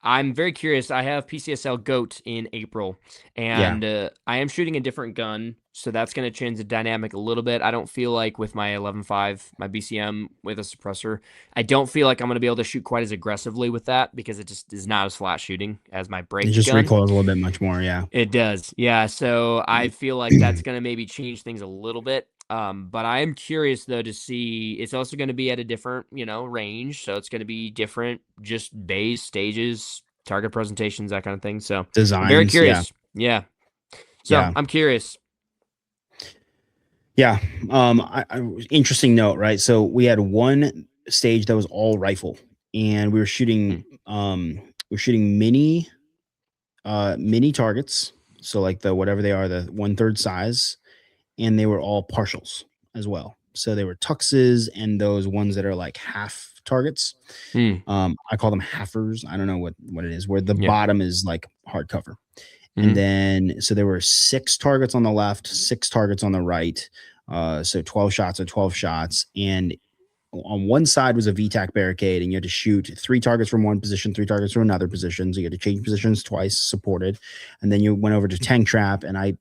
I'm very curious. I have PCSL GOAT in April, and I am shooting a different gun, so that's going to change the dynamic a little bit. I don't feel like with my 11.5, my BCM with a suppressor, I don't feel like I'm going to be able to shoot quite as aggressively with that because it just is not as flat shooting as my break gun. It just recoils a little bit much more, yeah. It does, yeah. So I feel like that's going to maybe change things a little bit. But I am curious though to see. It's also going to be at a different, range, so it's going to be different, just bays, stages, target presentations, that kind of thing. So designs, I'm very curious. Yeah. So yeah. I'm curious. Yeah. Interesting note, right? So we had one stage that was all rifle, and we were shooting mini targets. So like the whatever they are, the 1/3 size, and they were all partials as well. So they were tuxes and those ones that are like half targets. I call them halfers. I don't know what it is, where the bottom is like hardcover. And then so there were 6 targets on the left, 6 targets on the right. So 12 shots or 12 shots. And on one side was a VTAC barricade, and you had to shoot 3 targets from one position, 3 targets from another position. So you had to change positions twice, supported. And then you went over to tank trap, and I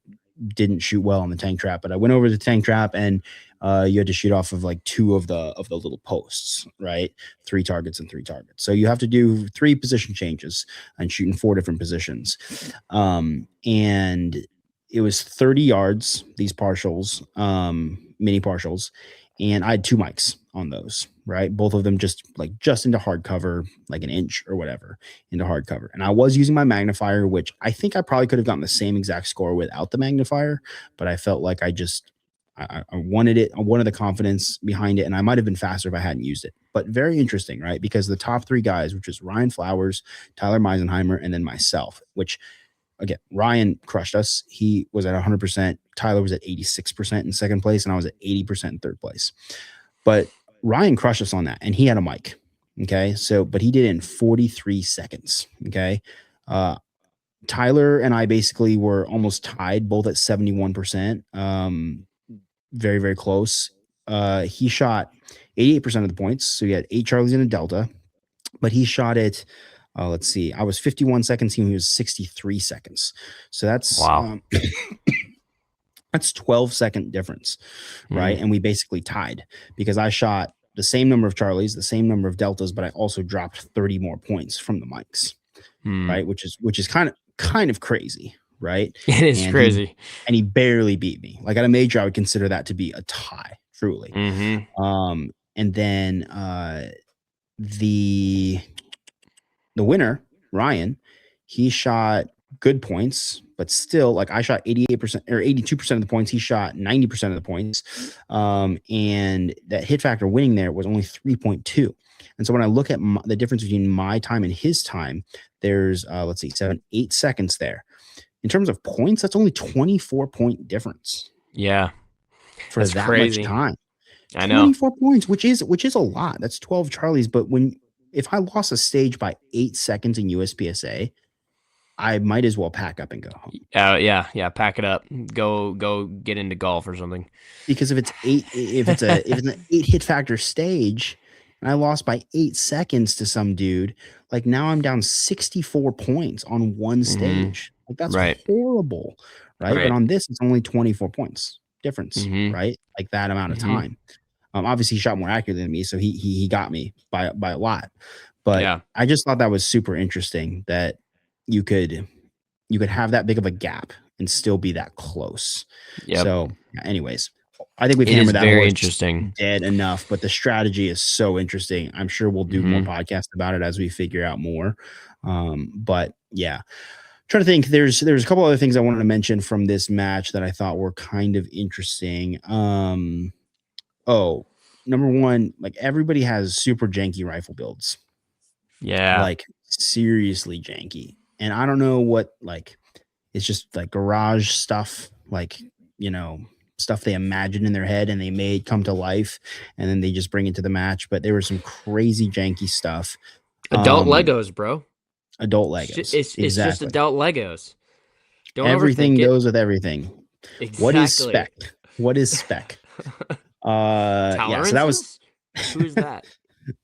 didn't shoot well on the tank trap, but I went over to tank trap, and you had to shoot off of like 2 of the little posts, right? 3 targets and 3 targets. So you have to do 3 position changes and shoot in 4 different positions. And it was 30 yards, these partials, mini partials, and I had 2 mics on those, right? Both of them just into hardcover, like an inch or whatever into hardcover. And I was using my magnifier, which I think I probably could have gotten the same exact score without the magnifier, but I felt like I wanted it. I wanted the confidence behind it, and I might have been faster if I hadn't used it. But very interesting, right? Because the top 3 guys, which is Ryan Flowers, Tyler Meisenheimer, and then myself, which again, Ryan crushed us. He was at 100%. Tyler was at 86% in second place, and I was at 80% in third place. But Ryan crushed us on that, and he had a mic. Okay. So, but he did it in 43 seconds. Okay. Tyler and I basically were almost tied, both at 71%. Very, very close. He shot 88% of the points. So he had 8 Charlies and a Delta, but he shot it. Let's see. I was 51 seconds. He was 63 seconds. So that's wow. That's 12-second difference, right? And we basically tied because I shot the same number of Charlies, the same number of Deltas, but I also dropped 30 more points from the mics, right? Which is kind of crazy, right? It is And crazy. he barely beat me. Like at a major, I would consider that to be a tie, truly. And then the winner, Ryan, he shot good points, but still, like I shot 88% or 82% of the points. He shot 90% of the points. And that hit factor winning there was only 3.2. And so when I look at the difference between my time and his time, there's, let's see, 8 seconds there. In terms of points, that's only 24-point difference. Yeah. For that crazy. Much time. I know. 24 points, which is a lot. That's 12 Charlies. But if I lost a stage by 8 seconds in USPSA, I might as well pack up and go home. Yeah. Pack it up. Go get into golf or something. Because if it's an 8 hit factor stage and I lost by 8 seconds to some dude, like now I'm down 64 points on one stage. Like that's horrible, right? But on this, it's only 24 points difference, right? Like that amount of time. Obviously, he shot more accurately than me, so he got me by a lot. But I just thought that was super interesting that you could have that big of a gap and still be that close. So, anyways, I think we've hammered that horse interesting. Dead enough, but the strategy is so interesting. I'm sure we'll do more podcasts about it as we figure out more. But yeah. Trying to think, there's a couple other things I wanted to mention from this match that I thought were kind of interesting. Number one, like everybody has super janky rifle builds. Yeah. Like seriously janky. And I don't know what, like, it's just like garage stuff, like, stuff they imagine in their head and they made come to life and then they just bring it to the match. But there was some crazy janky stuff. Adult Legos, bro. Adult Legos. It's just adult Legos. Don't everything goes with everything. Exactly. What is spec? What is spec? Yeah, so that was who's that?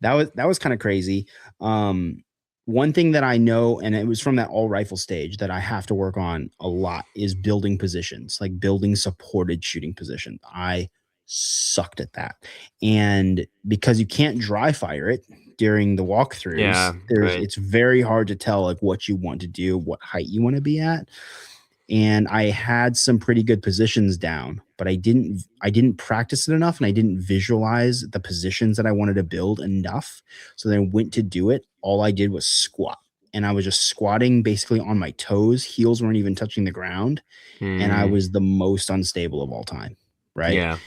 that was kind of crazy. One thing that I know, and it was from that all rifle stage that I have to work on a lot, is building positions, like building supported shooting position. I sucked at that. And because you can't dry fire it during the walkthroughs, it's very hard to tell like what you want to do, what height you want to be at. And I had some pretty good positions down, but I didn't practice it enough, and I didn't visualize the positions that I wanted to build enough. So then I went to do it. All I did was squat, and I was just squatting basically on my toes. Heels weren't even touching the ground, and I was the most unstable of all time, right? Yeah.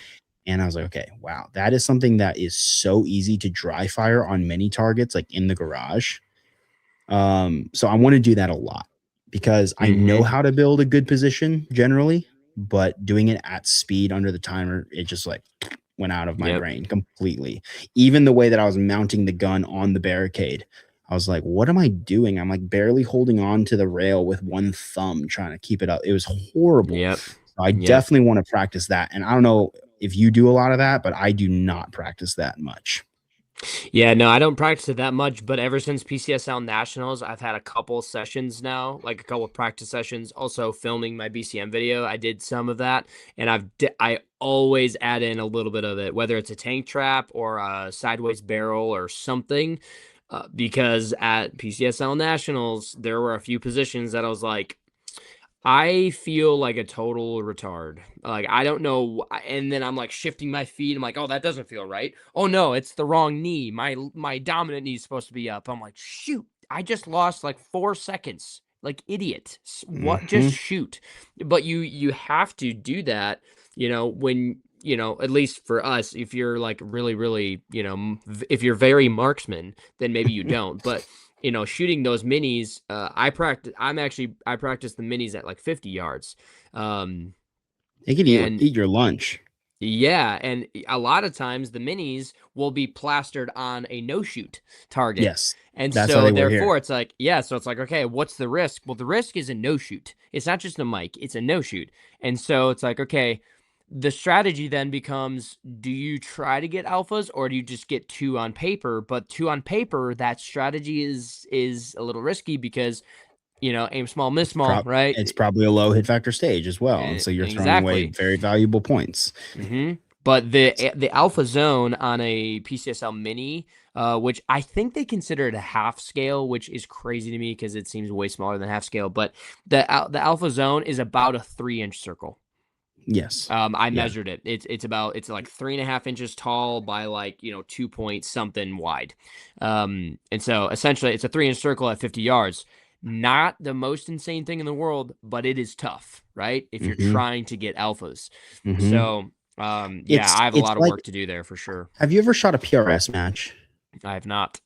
And I was like, okay, wow, that is something that is so easy to dry fire on many targets, like in the garage. So I want to do that a lot, because I know how to build a good position generally, but doing it at speed under the timer, it just like went out of my brain completely. Even the way that I was mounting the gun on the barricade, I was like, what am I doing? I'm like barely holding on to the rail with one thumb trying to keep it up. It was horrible. So I definitely want to practice that. And I don't know if you do a lot of that, but I do not practice that much. Yeah, no, I don't practice it that much, but ever since PCSL Nationals, I've had a couple sessions now, like a couple of practice sessions. Also filming my BCM video, I did some of that, and I always add in a little bit of it, whether it's a tank trap or a sideways barrel or something, because at PCSL Nationals, there were a few positions that I was like, I feel like a total retard. Like, I don't know. And then I'm like shifting my feet. I'm like, oh, that doesn't feel right. Oh no, it's the wrong knee. My dominant knee is supposed to be up. I'm like, shoot, I just lost like 4 seconds. Like idiot. What? Just shoot. But you have to do that, when, at least for us, if you're like really, really, if you're very marksman, then maybe you don't. But shooting those minis, I practice the minis at like 50 yards. They can eat your lunch. Yeah, and a lot of times the minis will be plastered on a no-shoot target. Yes, and so therefore it's like, so it's like, okay, what's the risk? Well, the risk is a no-shoot. It's not just a mic, it's a no-shoot. And so it's like, okay, the strategy then becomes, do you try to get alphas or do you just get 2 on paper? But 2 on paper, that strategy is a little risky, because aim small, miss small, right? It's probably a low hit factor stage as well, and so you're throwing away Exactly. very valuable points. But the alpha zone on a PCSL mini, which I think they consider it a half scale, which is crazy to me because it seems way smaller than half scale. But the alpha zone is about a 3-inch circle. Yes. I measured it. It's like 3.5 inches tall by like 2 point something wide. And so essentially it's a 3-inch circle at 50 yards. Not the most insane thing in the world, but it is tough, right? If you're trying to get alphas. So I have a lot of work to do there for sure. Have you ever shot a PRS match? I have not.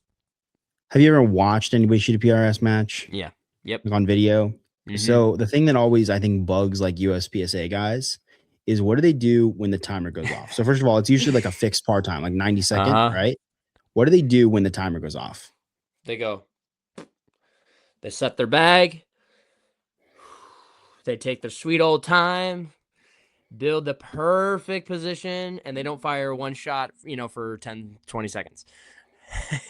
Have you ever watched anybody shoot a PRS match? Yeah. Yep. Like on video? So the thing that always I think bugs like USPSA guys is what do they do when the timer goes off? So first of all, it's usually like a fixed par time, like 90-second, right? What do they do when the timer goes off? They set their bag. They take their sweet old time, build the perfect position, and they don't fire one shot, for 10, 20 seconds.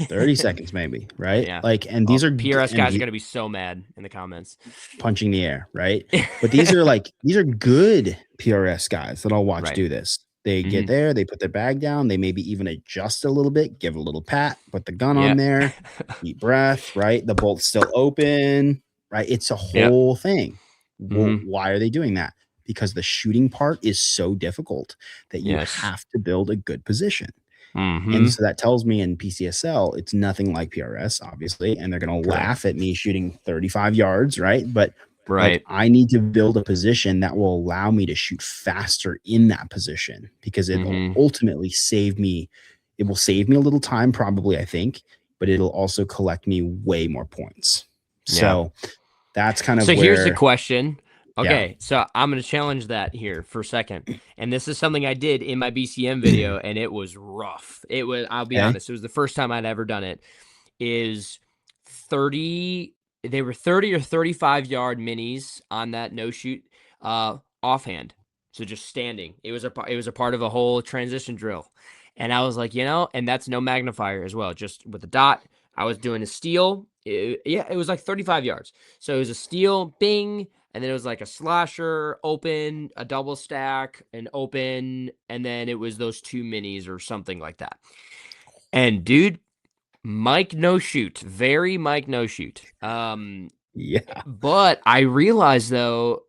30 seconds maybe, right? Yeah. And these are PRS guys are going to be so mad in the comments. Punching the air, right? But these are good PRS guys that I'll watch do this. They get there, they put their bag down, they maybe even adjust a little bit, give it a little pat, put the gun on there, deep breath, right? The bolt's still open, right? It's a whole thing. Well, why are they doing that? Because the shooting part is so difficult that you have to build a good position. And so that tells me in PCSL, it's nothing like PRS, obviously, and they're going to laugh at me shooting 35 yards, right? But like, I need to build a position that will allow me to shoot faster in that position because it'll ultimately save me. It will save me a little time, probably, I think, but it'll also collect me way more points. So that's kind of here's the question. Okay, so I'm going to challenge that here for a second. And this is something I did in my BCM video, and it was rough. I'll be honest, it was the first time I'd ever done it. They were 30 or 35 yard minis on that no shoot offhand. So just standing. It was a part of a whole transition drill. And I was like, and that's no magnifier as well, just with the dot. I was doing a steal. It was like 35 yards. So it was a steal, bing, and then it was like a slasher, open, a double stack, an open, and then it was those 2 minis or something like that. And dude, Mike no shoot, very Mike no shoot. But I realized though,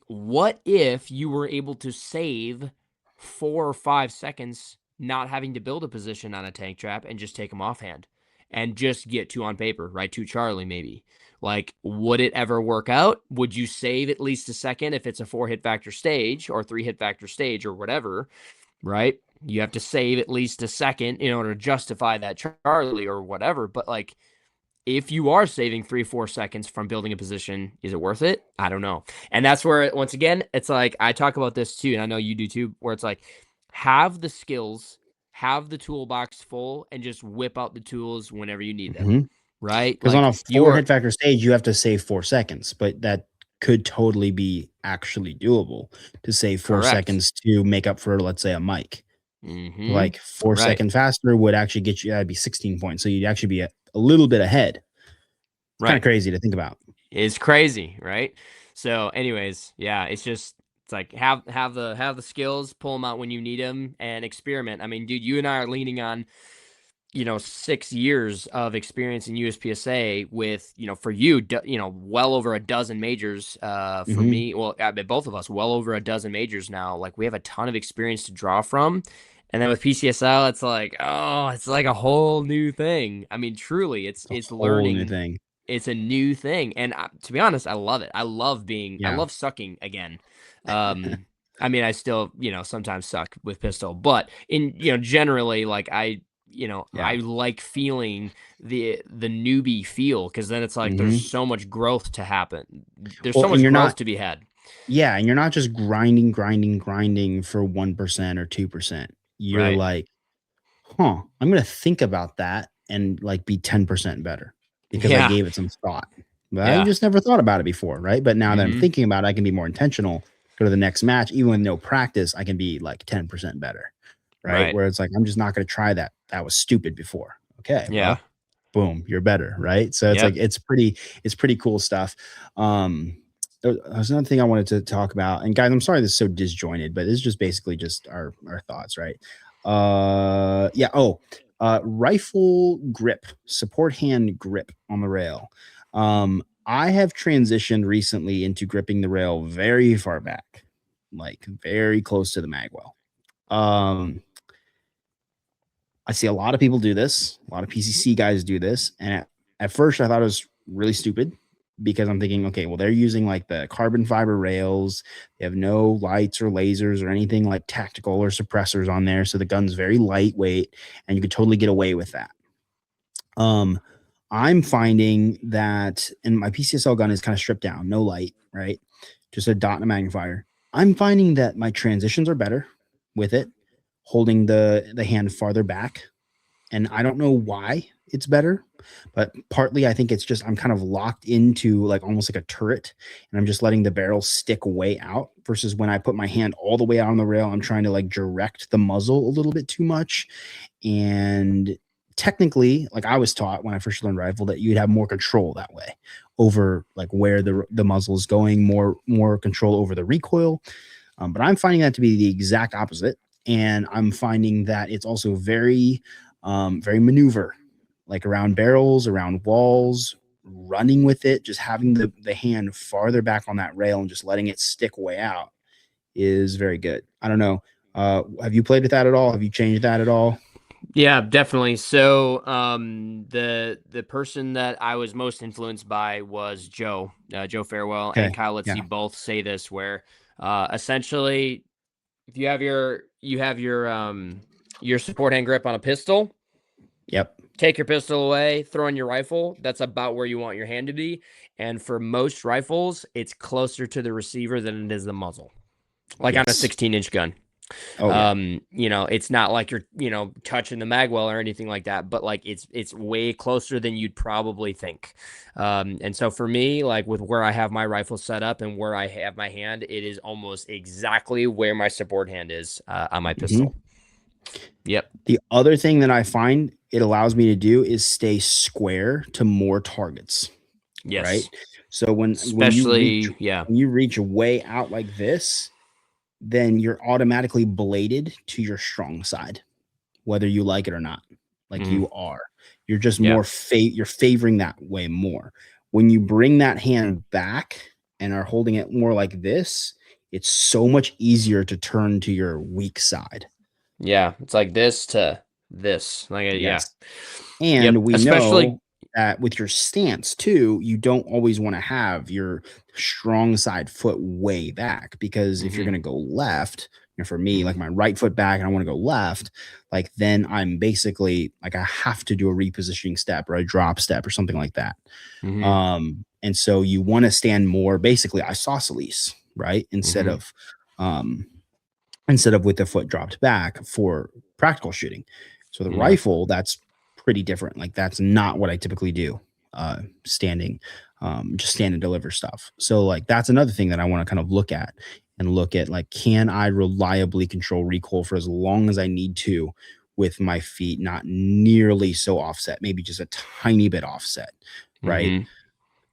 what if you were able to save 4 or 5 seconds not having to build a position on a tank trap and just take them offhand and just get 2 on paper, right? 2 Charlie maybe. Like, would it ever work out? Would you save at least a second if it's a 4 hit factor stage or 3 hit factor stage or whatever, right? You have to save at least a second in order to justify that Charlie or whatever. But like, if you are saving 3-4 seconds from building a position, is it worth it? I don't know. And that's where, once again, it's like, I talk about this too, and I know you do too, where it's like, have the skills, have the toolbox full, and just whip out the tools whenever you need them. Right? Because on a 4 hit factor stage, you have to save 4 seconds, but that could totally be actually doable to save 4 seconds to make up for, let's say, a mic. Like 4 seconds faster would actually get you, that'd be 16 points. So you'd actually be a little bit ahead. Kind of crazy to think about. It's crazy, right? So anyways, it's like have the skills, pull them out when you need them, and experiment. I mean, dude, you and I are leaning on 6 years of experience in USPSA with, for you, well over a dozen majors, for me, well, both of us, well over a dozen majors now. Like, we have a ton of experience to draw from. And then with PCSL, it's like, it's like a whole new thing. I mean, truly, it's learning. New thing. It's a new thing. And to be honest, I love it. I love I love sucking again. I mean, I still, sometimes suck with pistol, but generally, like, I like feeling the newbie feel, because then it's like there's so much growth to happen. There's so much growth to be had. Yeah, and you're not just grinding for 1% or 2%. You're like, I'm going to think about that and like be 10% better because I gave it some thought. But I just never thought about it before, right? But now that I'm thinking about it, I can be more intentional. Go to the next match, even with no practice, I can be like 10% better. Right? Where it's like, I'm just not going to try that. That was stupid before. Okay. Yeah. boom, you're better, right? So it's Yep. like it's pretty cool stuff. There's another thing I wanted to talk about, and guys, I'm sorry this is so disjointed, but it's just basically just our thoughts, right? Yeah. Oh, rifle grip, support hand grip on the rail. I have transitioned recently into gripping the rail very far back, like very close to the magwell. Um, I see a lot of people do this. A lot of PCC guys do this, and at first I thought it was really stupid because I'm thinking, okay, well they're using like the carbon fiber rails. They have no lights or lasers or anything like tactical or suppressors on there, so the gun's very lightweight, and you could totally get away with that. Um, I'm finding that, and my PCSL gun is kind of stripped down, no light, right? Just a dot and a magnifier. I'm finding that my transitions are better with it, holding the hand farther back, and I don't know why it's better, but partly I think it's just I'm kind of locked into like almost like a turret, and I'm just letting the barrel stick way out versus when I put my hand all the way out on the rail, I'm trying to like direct the muzzle a little bit too much. And technically, like I was taught when I first learned rifle that you'd have more control that way over like where the muzzle is going, more control over the recoil. But I'm finding that to be the exact opposite, and I'm finding that it's also very maneuver, like around barrels, around walls, running with it, just having the hand farther back on that rail and just letting it stick way out is very good. I don't know. Have you played with that at all? Have you changed that at all? Yeah, definitely. So, the person that I was most influenced by was Joe Farewell and Okay. Kyle Yeah. Litzy both say this, where essentially, if you have your support hand grip on a pistol, Yep. take your pistol away, throw in your rifle. That's about where you want your hand to be. And for most rifles, it's closer to the receiver than it is the muzzle, like on a Yes. 16-inch gun. Oh yeah. It's not like you're, touching the magwell or anything like that, but like it's way closer than you'd probably think. And so for me, like with where I have my rifle set up and where I have my hand, it is almost exactly where my support hand is on my Mhm. pistol. Yep. The other thing that I find it allows me to do is stay square to more targets, Yes. right? So when you reach Especially, yeah. way out like this, then you're automatically bladed to your strong side, whether you like it or not. Like Hmm. you are. You're just Yeah. more you're favoring that way more. When you bring that hand back and are holding it more like this, it's so much easier to turn to your weak side. Yeah. It's like this to this. Like, yeah. Yes. And Yep. we know Especially, that with your stance too, you don't always want to have your strong side foot way back because if you're hmm going to go left, for me, hmm like my right foot back and I want to go left, like then I'm basically like I have to do a repositioning step or a drop step or something like that. hmm And so you want to stand more basically isosceles, right? hmm Um, instead of with the foot dropped back for practical shooting. So the Yeah. rifle, that's pretty different. Like that's not what I typically do. Standing, just stand and deliver stuff. So like that's another thing that I want to kind of look at like, can I reliably control recoil for as long as I need to with my feet not nearly so offset, maybe just a tiny bit offset, right?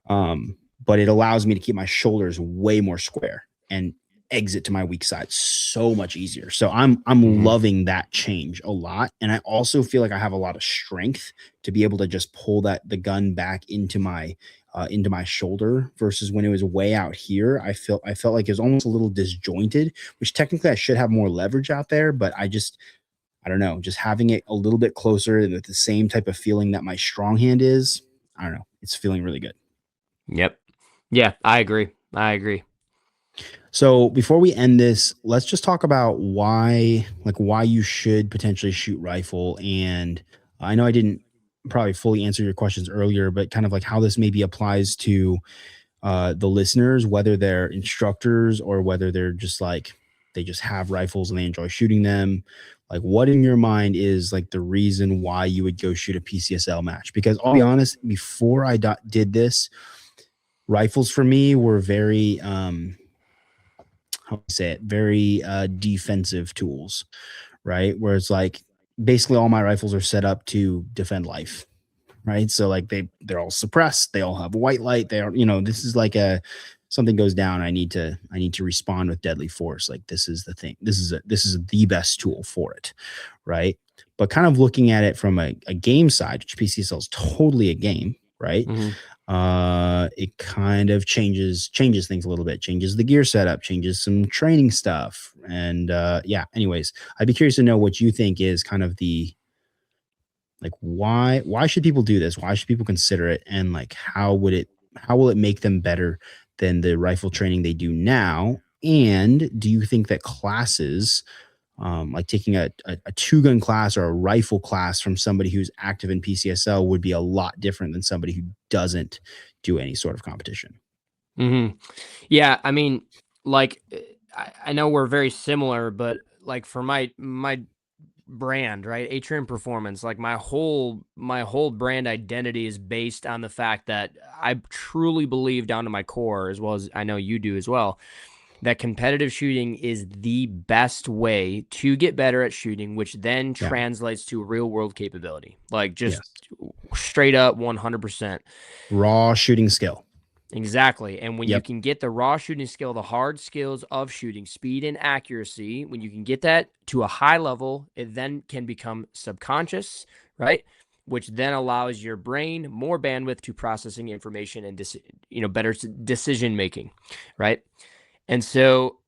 hmm But it allows me to keep my shoulders way more square and exit to my weak side so much easier. So I'm hmm loving that change a lot. And I also feel like I have a lot of strength to be able to just pull the gun back into my shoulder versus when it was way out here. I felt like it was almost a little disjointed, which technically I should have more leverage out there, but I don't know, just having it a little bit closer with the same type of feeling that my strong hand is. I don't know. It's feeling really good. Yep. Yeah, I agree. I agree. So before we end this, let's just talk about why you should potentially shoot rifle. And I know I didn't probably fully answer your questions earlier, but kind of like how this maybe applies to the listeners, whether they're instructors or whether they're just like they just have rifles and they enjoy shooting them. Like, what in your mind is like the reason why you would go shoot a PCSL match? Because I'll be honest, before I did this, rifles for me were very how do you say it, very defensive tools, right? Where it's like basically all my rifles are set up to defend life, right? So like they're all suppressed, they all have white light, they are, this is like something goes down, I need to respond with deadly force. Like this is the thing. This is the best tool for it, right? But kind of looking at it from a game side, which PCSL is totally a game, right? It kind of changes things a little bit, changes the gear setup, changes some training stuff. And yeah, anyways, I'd be curious to know what you think is kind of the, like, why should people do this? Why should people consider it? And like how will it make them better than the rifle training they do now? And do you think that classes, like taking a two-gun class or a rifle class from somebody who's active in PCSL, would be a lot different than somebody who doesn't do any sort of competition? Yeah, I mean, like, I know we're very similar, but like for my brand, right? Atrium Performance, like my whole brand identity is based on the fact that I truly believe down to my core, as well as I know you do as well, that competitive shooting is the best way to get better at shooting, which then translates to real world capability. Like just straight up 100%. Raw shooting skill. Exactly. And when you can get the raw shooting skill, the hard skills of shooting, speed and accuracy, when you can get that to a high level, it then can become subconscious, right? Which then allows your brain more bandwidth to processing information and better decision making, right? And so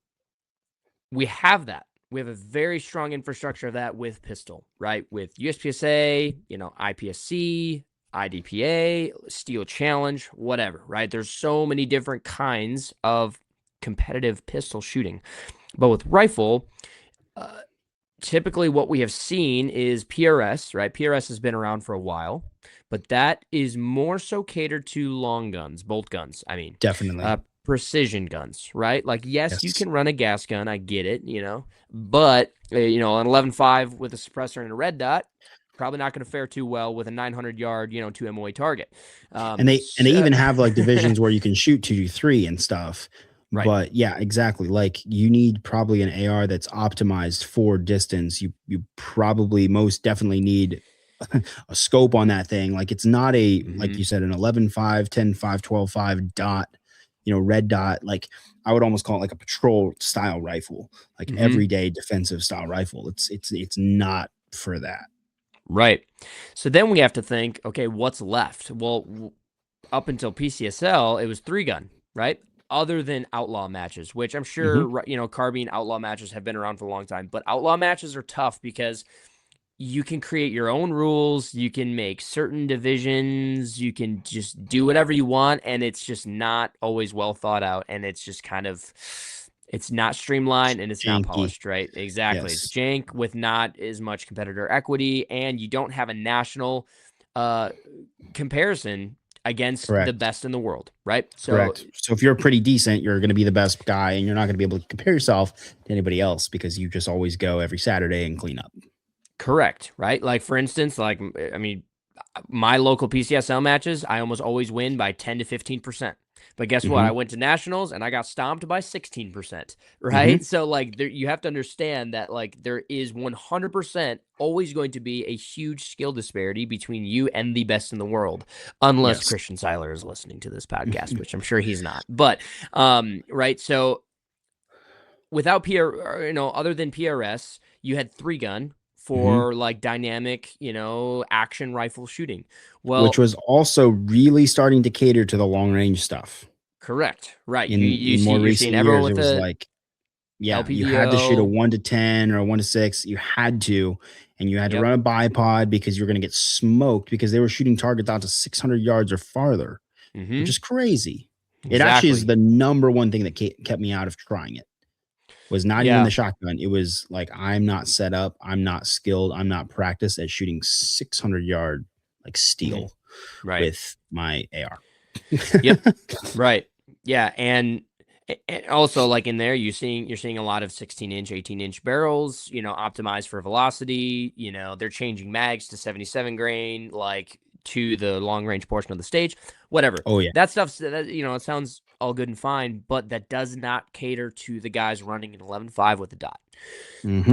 we have that. We have a very strong infrastructure of that with pistol, right? With USPSA, IPSC, IDPA, Steel Challenge, whatever, right? There's so many different kinds of competitive pistol shooting. But with rifle, typically what we have seen is PRS, right? PRS has been around for a while, but that is more so catered to long guns, bolt guns. I mean, definitely. Precision guns, right? Like, yes, you can run a gas gun. I get it, but, an 11.5 with a suppressor and a red dot, probably not going to fare too well with a 900-yard, 2 MOA target. And they even have like divisions where you can shoot 223 and stuff. Right. But yeah, exactly. Like you need probably an AR that's optimized for distance. You probably most definitely need a scope on that thing. Like it's not a, like you said, an 11.5, 10.5, 12.5 dot, red dot. Like I would almost call it like a patrol style rifle, like everyday defensive style rifle. It's not for that. Right. So then we have to think, okay, what's left? Well, up until PCSL, it was 3-gun, right? Other than outlaw matches, which I'm sure, carbine outlaw matches have been around for a long time, but outlaw matches are tough because you can create your own rules. You can make certain divisions. You can just do whatever you want. And it's just not always well thought out. And it's just kind of, it's not streamlined and it's not polished, right? Exactly. Yes. It's jank with not as much competitor equity. And you don't have a national comparison against the best in the world, right? So if you're pretty decent, you're going to be the best guy and you're not going to be able to compare yourself to anybody else because you just always go every Saturday and clean up. Correct, right? Like for instance, like, I mean, my local PCSL matches, I almost always win by 10 to 15%. But guess what? I went to nationals and I got stomped by 16%, right? So like you have to understand that like there is 100% always going to be a huge skill disparity between you and the best in the world, unless Christian Seiler is listening to this podcast, which I'm sure he's not. But right, so without other than PRS, you had 3-gun for like dynamic, action rifle shooting. Well, which was also really starting to cater to the long range stuff. Correct. Right. In more recent years, it was like, LPVO. You had to shoot a 1 to 10 or a 1 to 6. You had to, and you had to run a bipod because you're going to get smoked because they were shooting targets out to 600 yards or farther, which is crazy. Exactly. It actually is the number one thing that kept me out of trying it. Was not even the shotgun. It was like, I'm not set up. I'm not skilled. I'm not practiced at shooting 600 yard like steel with my AR. Yep. Right. Yeah. And also like in there, you're seeing a lot of 16-inch, 18-inch barrels, optimized for velocity. They're changing mags to 77 grain, like to the long range portion of the stage, whatever. Oh yeah. That stuff's, it sounds all good and fine, but that does not cater to the guys running an 11.5 with a dot.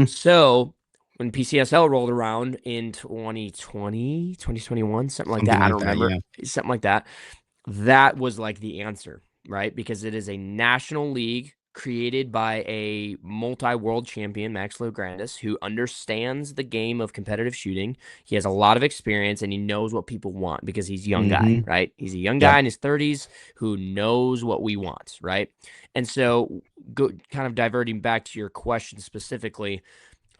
So when PCSL rolled around in 2020, 2021, something like that. I don't remember. Something like that. That was like the answer, right? Because it is a national league created by a multi-world champion, Max Lograndis, who understands the game of competitive shooting. He has a lot of experience and he knows what people want because he's a young guy, right? He's a young guy in his 30s who knows what we want, right? And so, kind of diverting back to your question specifically,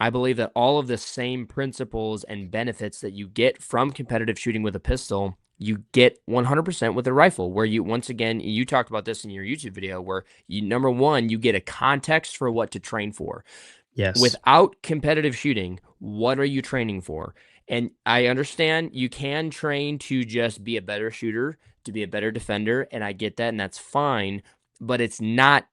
I believe that all of the same principles and benefits that you get from competitive shooting with a pistol, you get 100% with a rifle, where you, once again, you talked about this in your YouTube video, where you, number one, you get a context for what to train for. Yes. Without competitive shooting, what are you training for? And I understand you can train to just be a better shooter, to be a better defender, and I get that, and that's fine, but it's not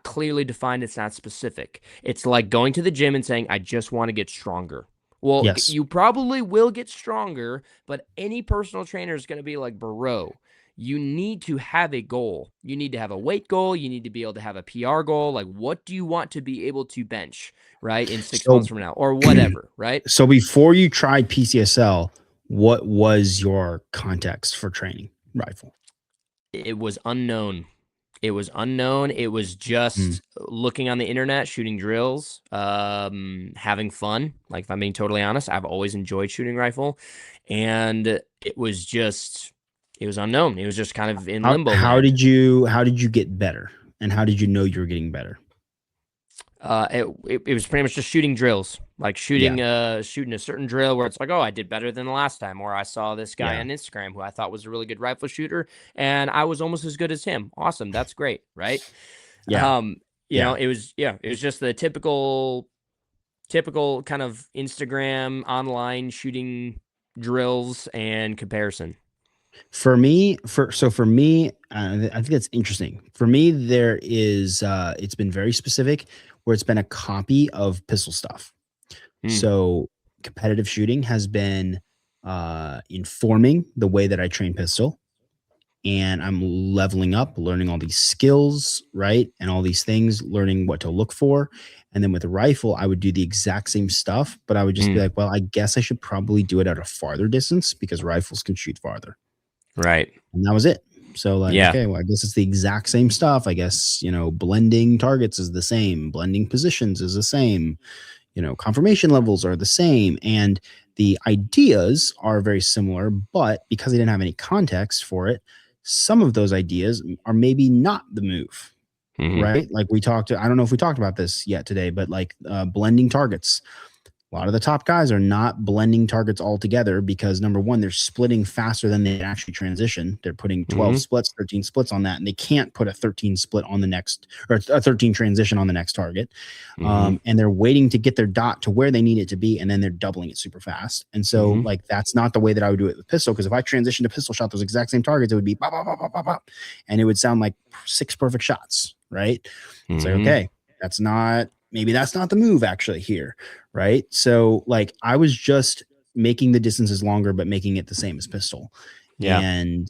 clearly defined. It's not specific. It's like going to the gym and saying, I just want to get stronger. Well, yes. You probably will get stronger, but any personal trainer is going to be like, bro, you need to have a goal. You need to have a weight goal. You need to be able to have a PR goal. Like, what do you want to be able to bench, right, in 6 months from now or whatever, right? So before you tried PCSL, what was your context for training rifle? It was unknown. It was unknown. It was just looking on the internet, shooting drills, having fun. Like, if I'm being totally honest, I've always enjoyed shooting rifle. And it was unknown. It was just kind of in limbo. How did you get better? And how did you know you were getting better? It was pretty much just shooting drills, like shooting a certain drill where it's like, oh, I did better than the last time, or I saw this guy on Instagram who I thought was a really good rifle shooter, and I was almost as good as him. Awesome, that's great, right? You know, it was just the typical kind of Instagram online shooting drills and comparison. For me, I think that's interesting. For me, there is it's been very specific where it's been a copy of pistol stuff. So competitive shooting has been informing the way that I train pistol, and I'm leveling up, learning all these skills, right? And all these things, learning what to look for. And then with a rifle, I would do the exact same stuff, but I would just be like, well, I guess I should probably do it at a farther distance because rifles can shoot farther. Right. And that was it. So like, okay, well, I guess it's the exact same stuff. I guess, blending targets is the same. Blending positions is the same. Confirmation levels are the same. And the ideas are very similar, but because I didn't have any context for it, some of those ideas are maybe not the move, right? Like I don't know if we talked about this yet today, but like blending targets. A lot of the top guys are not blending targets all together because number one, they're splitting faster than they actually transition. They're putting 12 splits, 13 splits on that, and they can't put a 13 split on the next, or a 13 transition on the next target. And they're waiting to get their dot to where they need it to be, and then they're doubling it super fast. And so like, that's not the way that I would do it with pistol, because if I transitioned to pistol shot those exact same targets, it would be bop, bop, bop, bop, bop, bop, and it would sound like 6 perfect shots, right? It's like, okay, maybe that's not the move actually here, right? So like, I was just making the distances longer, but making it the same as pistol. And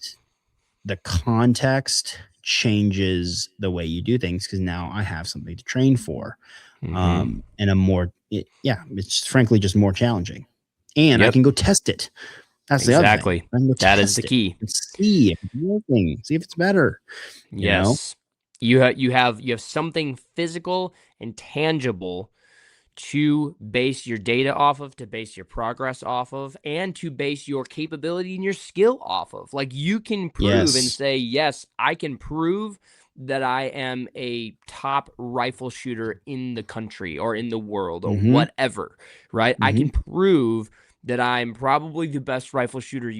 the context changes the way you do things because now I have something to train for. And it's frankly just more challenging. And I can go test it. That's the other thing. That is the key. And see if it's working, see if it's better. Yes. You have something physical and tangible to base your data off of, to base your progress off of, and to base your capability and your skill off of. Like, you can prove and say, yes, I can prove that I am a top rifle shooter in the country or in the world or whatever, right? I can prove that I'm probably the best rifle shooter,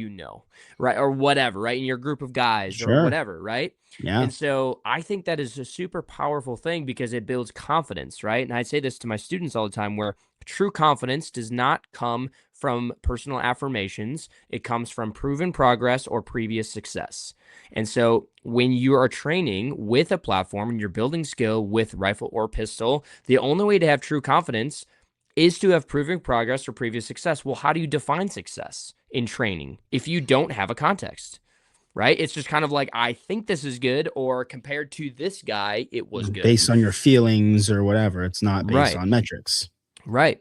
right? Or whatever, right? In your group of guys or whatever, right? Yeah. And so I think that is a super powerful thing because it builds confidence, right? And I say this to my students all the time, where true confidence does not come from personal affirmations. It comes from proven progress or previous success. And so when you are training with a platform and you're building skill with rifle or pistol, the only way to have true confidence is to have proven progress or previous success. Well, how do you define success in training if you don't have a context, right? It's just kind of like, I think this is good, or compared to this guy, it was good. Based on your feelings or whatever. It's not based on metrics. Right.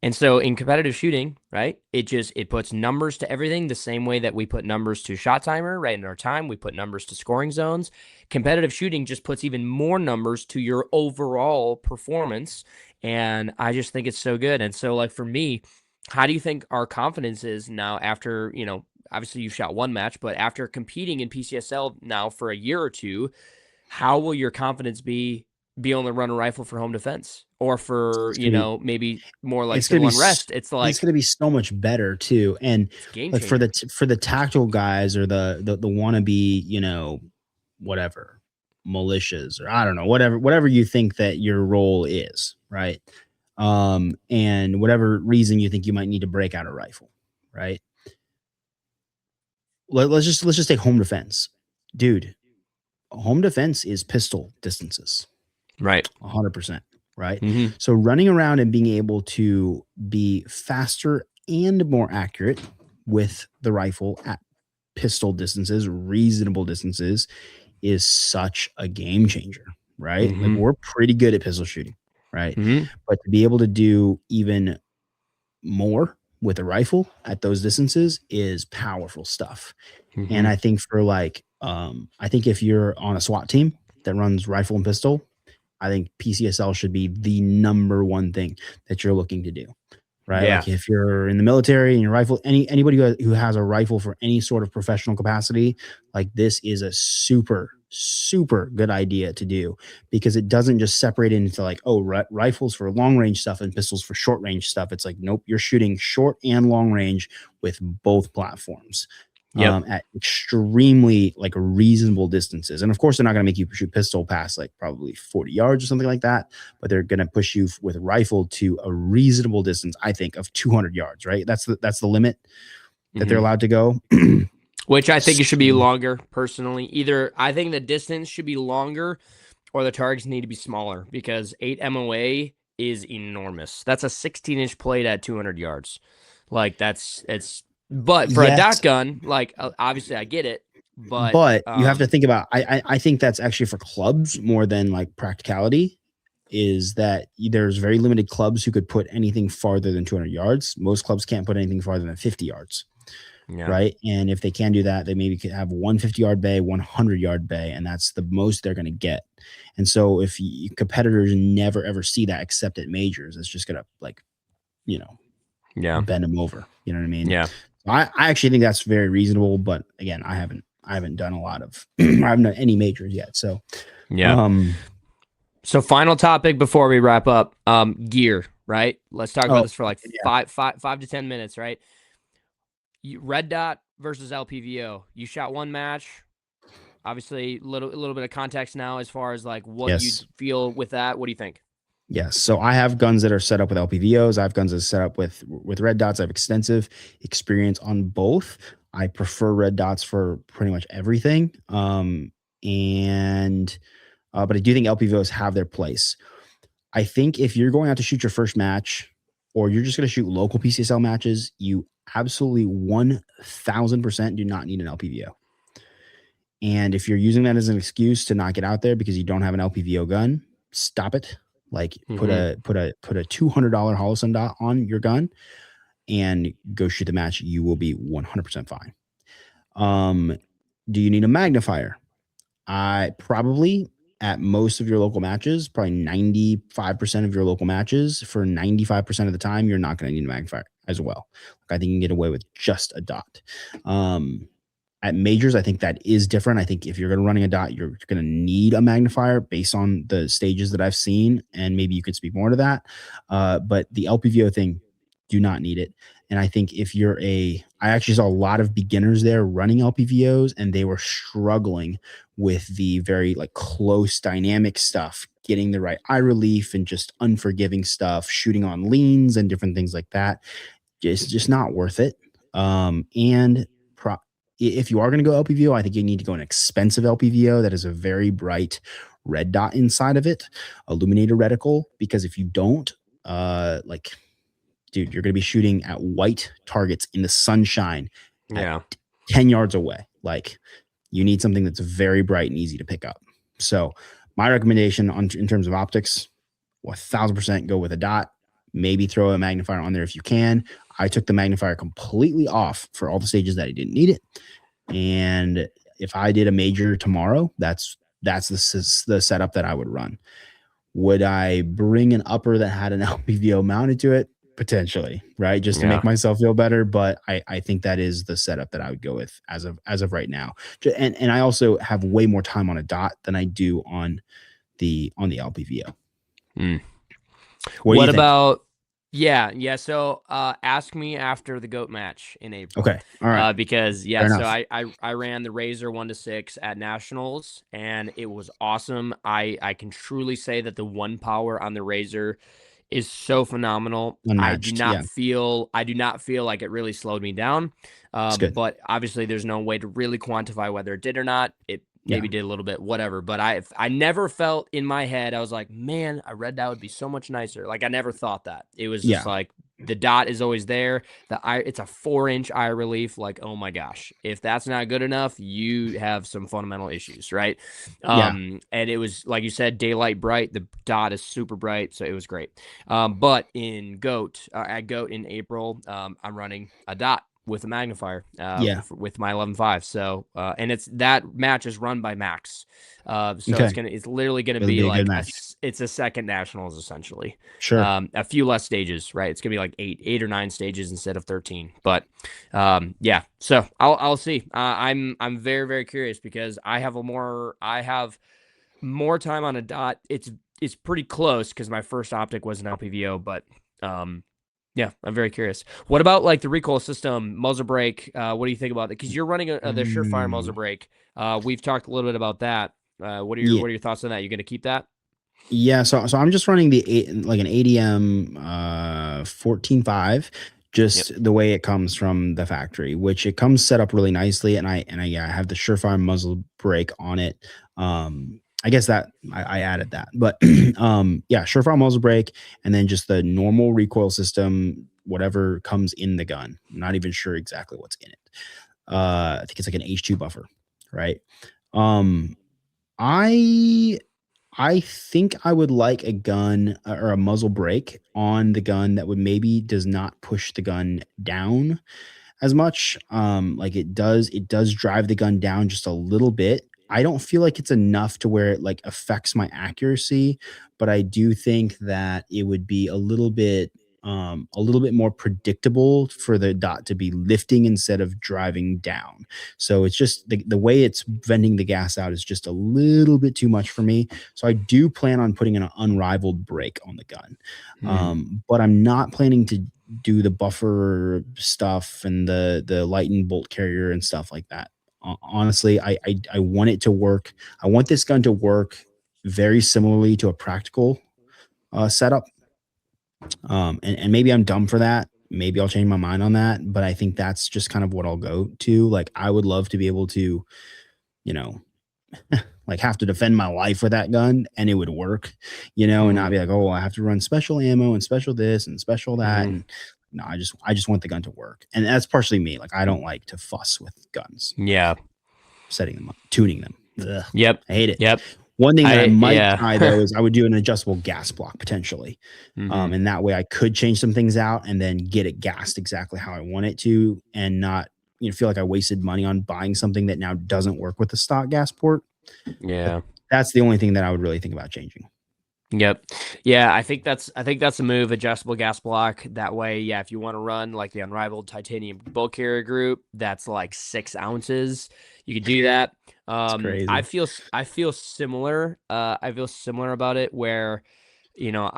And so in competitive shooting, right, it puts numbers to everything the same way that we put numbers to shot timer, right? In our time, we put numbers to scoring zones. Competitive shooting just puts even more numbers to your overall performance. And I just think it's so good. And so, like, for me, how do you think our confidence is now after, obviously you've shot one match, but after competing in PCSL now for a year or two, how will your confidence be able to run a rifle for home defense or for, maybe more like civil unrest? It's going to be so much better too. And it's a game like changer. for the tactical guys or the wannabe, whatever, militias, or I don't know, whatever you think that your role is, right? And whatever reason you think you might need to break out a rifle, right? Let's just take home defense, dude. Home defense is pistol distances, right? 100%, right? Mm-hmm. So running around and being able to be faster and more accurate with the rifle at pistol distances, reasonable distances, is such a game changer, right? Mm-hmm. Like, we're pretty good at pistol shooting, right? Mm-hmm. But to be able to do even more with a rifle at those distances is powerful stuff. Mm-hmm. And I think I think if you're on a SWAT team that runs rifle and pistol, I think PCSL should be the number one thing that you're looking to do, right? Yeah. Like, if you're in the military and your rifle, anybody who has a rifle for any sort of professional capacity, like, this is a super, super good idea to do, because it doesn't just separate into like, oh, rifles for long range stuff and pistols for short range stuff. It's like, nope, you're shooting short and long range with both platforms. Yep. At extremely like reasonable distances. And of course, they're not going to make you shoot pistol past like probably 40 yards or something like that, but they're going to push you with a rifle to a reasonable distance, I think, of 200 yards, right? That's the limit that they're allowed to go. Which I think it should be longer, personally. Either I think the distance should be longer or the targets need to be smaller, because 8 MOA is enormous. That's a 16-inch plate at 200 yards. Like, but for a dot gun, like, obviously I get it, but you have to think about, I think that's actually for clubs more than like practicality, is that there's very limited clubs who could put anything farther than 200 yards. Most clubs can't put anything farther than 50 yards. Yeah. Right. And if they can do that, they maybe could have 150-yard bay, 100-yard bay, and that's the most they're going to get. And so if competitors never ever see that except at majors, it's just going to, like, bend them over. You know what I mean? Yeah. I actually think that's very reasonable, but again, I haven't done a lot of I haven't done any majors yet. So yeah. So final topic before we wrap up, gear, right? Let's talk about this for like 5 to 10 minutes, right? Red dot versus LPVO. You shot one match. Obviously, a little bit of context now as far as like what you feel with that. What do you think? Yes. So I have guns that are set up with LPVOs. I have guns that are set up with red dots. I have extensive experience on both. I prefer red dots for pretty much everything. But I do think LPVOs have their place. I think if you're going out to shoot your first match, or you're just going to shoot local PCSL matches, you absolutely 1000% do not need an LPVO. And if you're using that as an excuse to not get out there because you don't have an LPVO gun, stop it. Like, put a $200 Holosun dot on your gun and go shoot the match. You will be 100% fine. Do you need a magnifier? I probably, at most of your local matches, probably 95% of your local matches, for 95% of the time, you're not going to need a magnifier as well. Like, I think you can get away with just a dot. At majors, I think that is different. I think if you're going to running a dot, you're going to need a magnifier based on the stages that I've seen, and maybe you could speak more to that. But the LPVO thing, do not need it. And I think if you're I actually saw a lot of beginners there running LPVOs, and they were struggling with the very like close dynamic stuff, getting the right eye relief and just unforgiving stuff, shooting on leans and different things like that. Just not worth it. If you are going to go LPVO, I think you need to go an expensive LPVO that is a very bright red dot inside of it, illuminator reticle, because if you don't, dude, you're going to be shooting at white targets in the sunshine at 10 yards away. Like, you need something that's very bright and easy to pick up. So my recommendation in terms of optics, 1000% go with a dot. maybe throw a magnifier on there if you can. I took the magnifier completely off for all the stages that I didn't need it. And if I did a major tomorrow, that's the setup that I would run. Would I bring an upper that had an LPVO mounted to it? Potentially, right? Just to make myself feel better. But I think that is the setup that I would go with as of right now. And I also have way more time on a dot than I do on the LPVO. What about so ask me after the GOAT match in April. Okay. All right. Because so I ran the Razor 1-6 at Nationals, and it was awesome. I can truly say that the one power on the Razor is so phenomenal. Unmatched, I do not feel like it really slowed me down. But obviously there's no way to really quantify whether it did or not. It maybe did a little bit, whatever. But I never felt in my head, I was like, man, a red dot would be so much nicer. Like, I never thought that. It was just like, the dot is always there. It's a 4-inch eye relief. Like, oh my gosh, if that's not good enough, you have some fundamental issues, right? And it was, like you said, daylight bright. The dot is super bright, so it was great. But in GOAT, at GOAT in April, I'm running a dot with a magnifier with my 11.5. So and that match is run by Max. So it's literally gonna be like it's a second nationals essentially. Sure. A few less stages, right? It's gonna be like 8 or 9 stages instead of 13. But so I'll see. I'm very, very curious because I have more time on a dot. It's pretty close because my first optic was an LPVO, but yeah, I'm very curious. What about like the recoil system, muzzle brake? What do you think about that? Because you're running the Surefire muzzle brake. We've talked a little bit about that. What are your thoughts on that? You going to keep that? Yeah, so I'm just running an ADM 14.5, just the way it comes from the factory, which it comes set up really nicely, and I have the Surefire muzzle brake on it. I guess that I added that, but Surefire muzzle brake, and then just the normal recoil system, whatever comes in the gun. I'm not even sure exactly what's in it. I think it's like an H2 buffer, right? I think I would like a gun or a muzzle brake on the gun that would maybe does not push the gun down as much. Like it does drive the gun down just a little bit. I don't feel like it's enough to where it like affects my accuracy, but I do think that it would be a little bit more predictable for the dot to be lifting instead of driving down. So it's just the way it's venting the gas out is just a little bit too much for me. So I do plan on putting an unrivaled brake on the gun. But I'm not planning to do the buffer stuff and the light bolt carrier and stuff like that. Honestly, I want it to work. I want this gun to work very similarly to a practical setup. And maybe I'm dumb for that. Maybe I'll change my mind on that, but I think that's just kind of what I'll go to. Like, I would love to be able to, like have to defend my life with that gun and it would work, and not be like, oh, I have to run special ammo and special this and special that. And no, I just want the gun to work. And that's partially me. Like, I don't like to fuss with guns. Yeah. Setting them up, tuning them. Ugh, yep. I hate it. Yep. One thing that I might try though is I would do an adjustable gas block potentially. And that way I could change some things out and then get it gassed exactly how I want it to and not, feel like I wasted money on buying something that now doesn't work with the stock gas port. Yeah. But that's the only thing that I would really think about changing. Yep. Yeah, I think that's a move, adjustable gas block. That way, if you want to run like the unrivaled titanium bulk carrier group, that's like 6 ounces. You could do that. Crazy. I feel similar. I feel similar about it where, no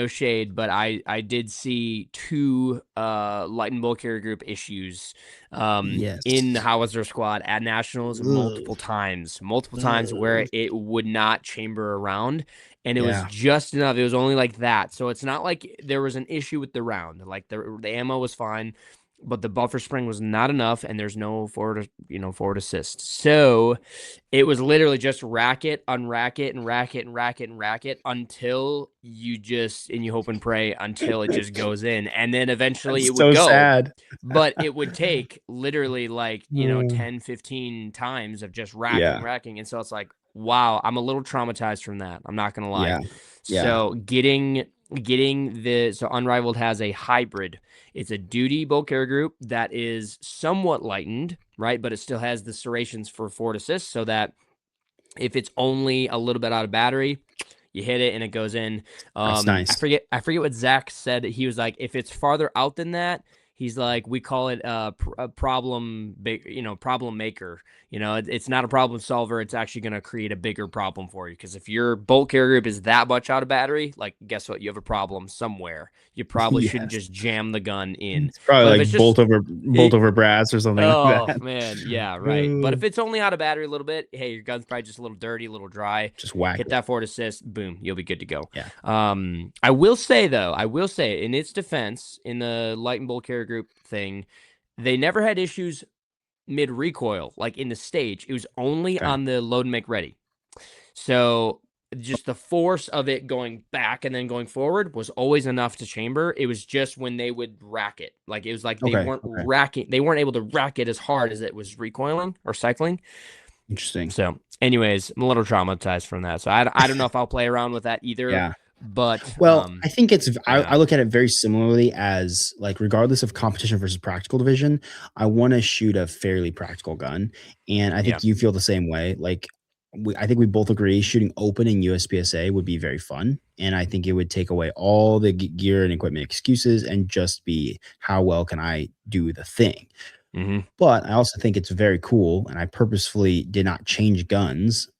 shade, but I did see 2 light and bulk carrier group issues in the howitzer squad at nationals multiple times where it would not chamber around, and it was just enough. It was only like that, so it's not like there was an issue with the round. Like the ammo was fine, but the buffer spring was not enough, and there's no forward assist. So it was literally just rack it, unrack it, and rack it, and rack it, and rack it until you hope and pray until it just goes in. And then eventually it would go. Sad. But it would take literally like, 10, 15 times of just racking. And so it's like, wow, I'm a little traumatized from that. I'm not going to lie. Yeah. So getting so Unrivaled has a hybrid. It's a duty bolt carrier group that is somewhat lightened, right? But it still has the serrations for forward assist, so that if it's only a little bit out of battery, you hit it and it goes in. That's nice. I forget what Zach said. He was like, if it's farther out than that, he's like, we call it a problem, problem maker. It's not a problem solver. It's actually going to create a bigger problem for you. Because if your bolt carrier group is that much out of battery, like, guess what? You have a problem somewhere. You probably shouldn't just jam the gun in. It's probably like bolt over brass or something like that. Oh, man. Yeah, right. But if it's only out of battery a little bit, hey, your gun's probably just a little dirty, a little dry. Just whack Hit that forward assist. Boom. You'll be good to go. Yeah. I will say, in its defense, in the light and bolt carrier group thing, they never had issues mid recoil, like in the stage. It was only on the load and make ready. So just the force of it going back and then going forward was always enough to chamber. It was just when they would rack it. Like, it was like they weren't able to rack it as hard as it was recoiling or cycling. Interesting. So anyways, I'm a little traumatized from that. So I don't know if I'll play around with that either. Yeah. But I think I look at it very similarly as, like, regardless of competition versus practical division, I want to shoot a fairly practical gun. And I think you feel the same way. Like, I think we both agree shooting open in USPSA would be very fun. And I think it would take away all the gear and equipment excuses and just be, how well can I do the thing? Mm-hmm. But I also think it's very cool. And I purposefully did not change guns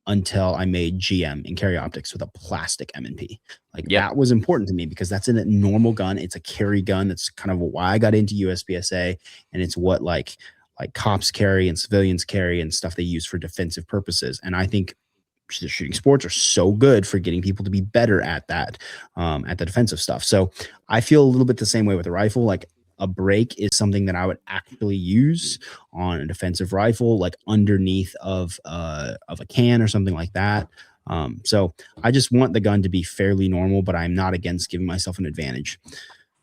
until I made GM and carry optics with a plastic M&P. Like, that was important to me because that's in a normal gun. It's a carry gun. That's kind of why I got into USPSA. And it's what like cops carry and civilians carry and stuff they use for defensive purposes. And I think shooting sports are so good for getting people to be better at that, at the defensive stuff. So I feel a little bit the same way with a rifle. Like, a break is something that I would actually use on a defensive rifle, like underneath of a can or something like that. So I just want the gun to be fairly normal, but I'm not against giving myself an advantage.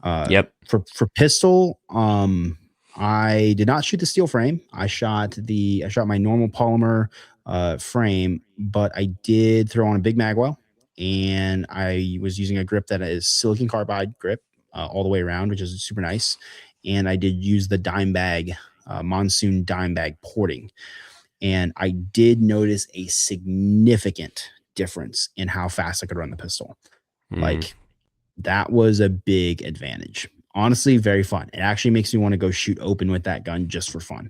For pistol, I did not shoot the steel frame. I shot my normal polymer frame, but I did throw on a big magwell, and I was using a grip that is silicon carbide grip all the way around, which is super nice. And I did use the dime bag, monsoon dime bag porting. And I did notice a significant difference in how fast I could run the pistol. Like, that was a big advantage. Honestly, very fun. It actually makes me want to go shoot open with that gun just for fun.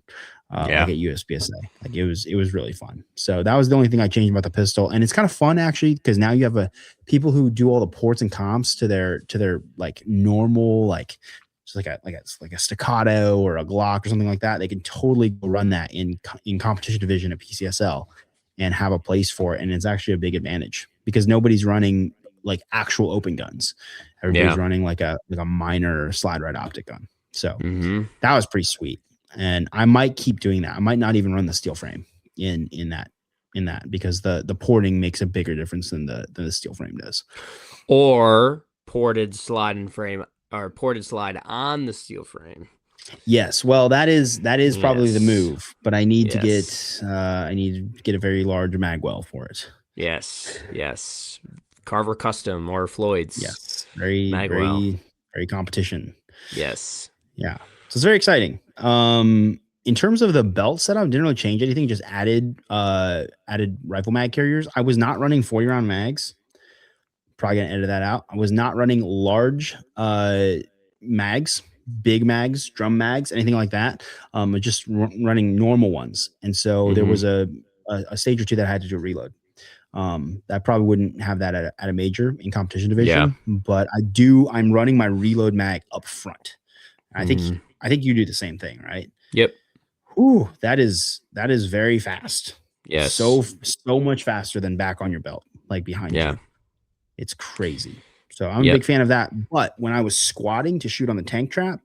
Like at USPSA. Like, it was really fun. So that was the only thing I changed about the pistol. And it's kind of fun, actually, because now you have people who do all the ports and comps to their like normal, like, just like a staccato or a Glock or something like that. They can totally run that in competition division at PCSL and have a place for it. And it's actually a big advantage because nobody's running like actual open guns. Everybody's running like a minor slide ride optic gun. So that was pretty sweet. And I might keep doing that. I might not even run the steel frame in that because the porting makes a bigger difference than the steel frame does. Or ported slide and frame, or ported slide on the steel frame. Yes, well, that is probably the move, but I need to get a very large magwell for it. Yes. Carver Custom or Floyd's. Yes, very competition. Yes. Yeah. So it's very exciting. In terms of the belt setup, didn't really change anything. Just added rifle mag carriers. I was not running 40 round mags. Probably gonna edit that out. I was not running large mags, big mags, drum mags, anything like that. Just running normal ones. And so there was a stage or two that I had to do a reload. That probably wouldn't have that at a major in competition division, but I'm running my reload mag up front. I think you do the same thing, right? Yep. Ooh, that is very fast. Yes. So much faster than back on your belt, like behind you. It's crazy. So I'm a big fan of that. But when I was squatting to shoot on the tank trap,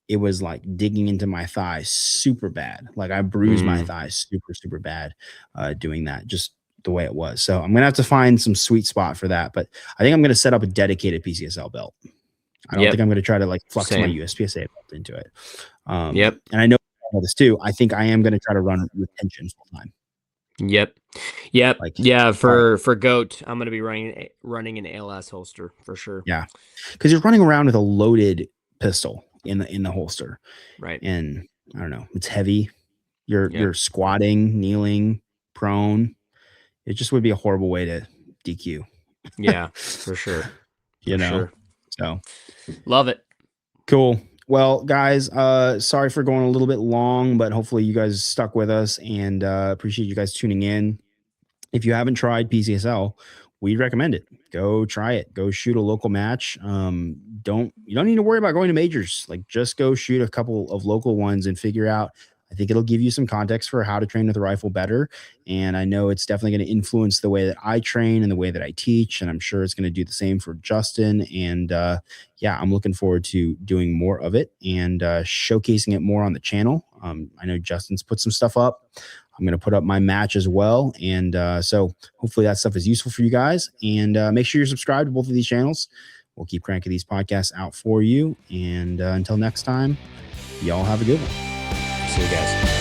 it was like digging into my thighs super bad. Like, I bruised my thighs super, super bad doing that, just the way it was. So I'm going to have to find some sweet spot for that. But I think I'm going to set up a dedicated PCSL belt. I don't think I'm going to try to like flex my USPSA belt into it. And I know this too. I think I am going to try to run retention full time. Yep. Like, yeah. For goat, I'm going to be running an ALS holster for sure. Yeah, because you're running around with a loaded pistol in the holster, right? And I don't know, it's heavy. You're squatting, kneeling, prone. It just would be a horrible way to DQ. Yeah, for sure. So love it. Cool. Well, guys, sorry for going a little bit long, but hopefully you guys stuck with us, and appreciate you guys tuning in. If you haven't tried PCSL, we recommend it. Go try it. Go shoot a local match. You don't need to worry about going to majors. Like, just go shoot a couple of local ones and figure out. I think it'll give you some context for how to train with a rifle better. And I know it's definitely going to influence the way that I train and the way that I teach. And I'm sure it's going to do the same for Justin. And yeah, I'm looking forward to doing more of it and showcasing it more on the channel. I know Justin's put some stuff up. I'm going to put up my match as well. And so hopefully that stuff is useful for you guys. And make sure you're subscribed to both of these channels. We'll keep cranking these podcasts out for you. And until next time, y'all have a good one. See you guys.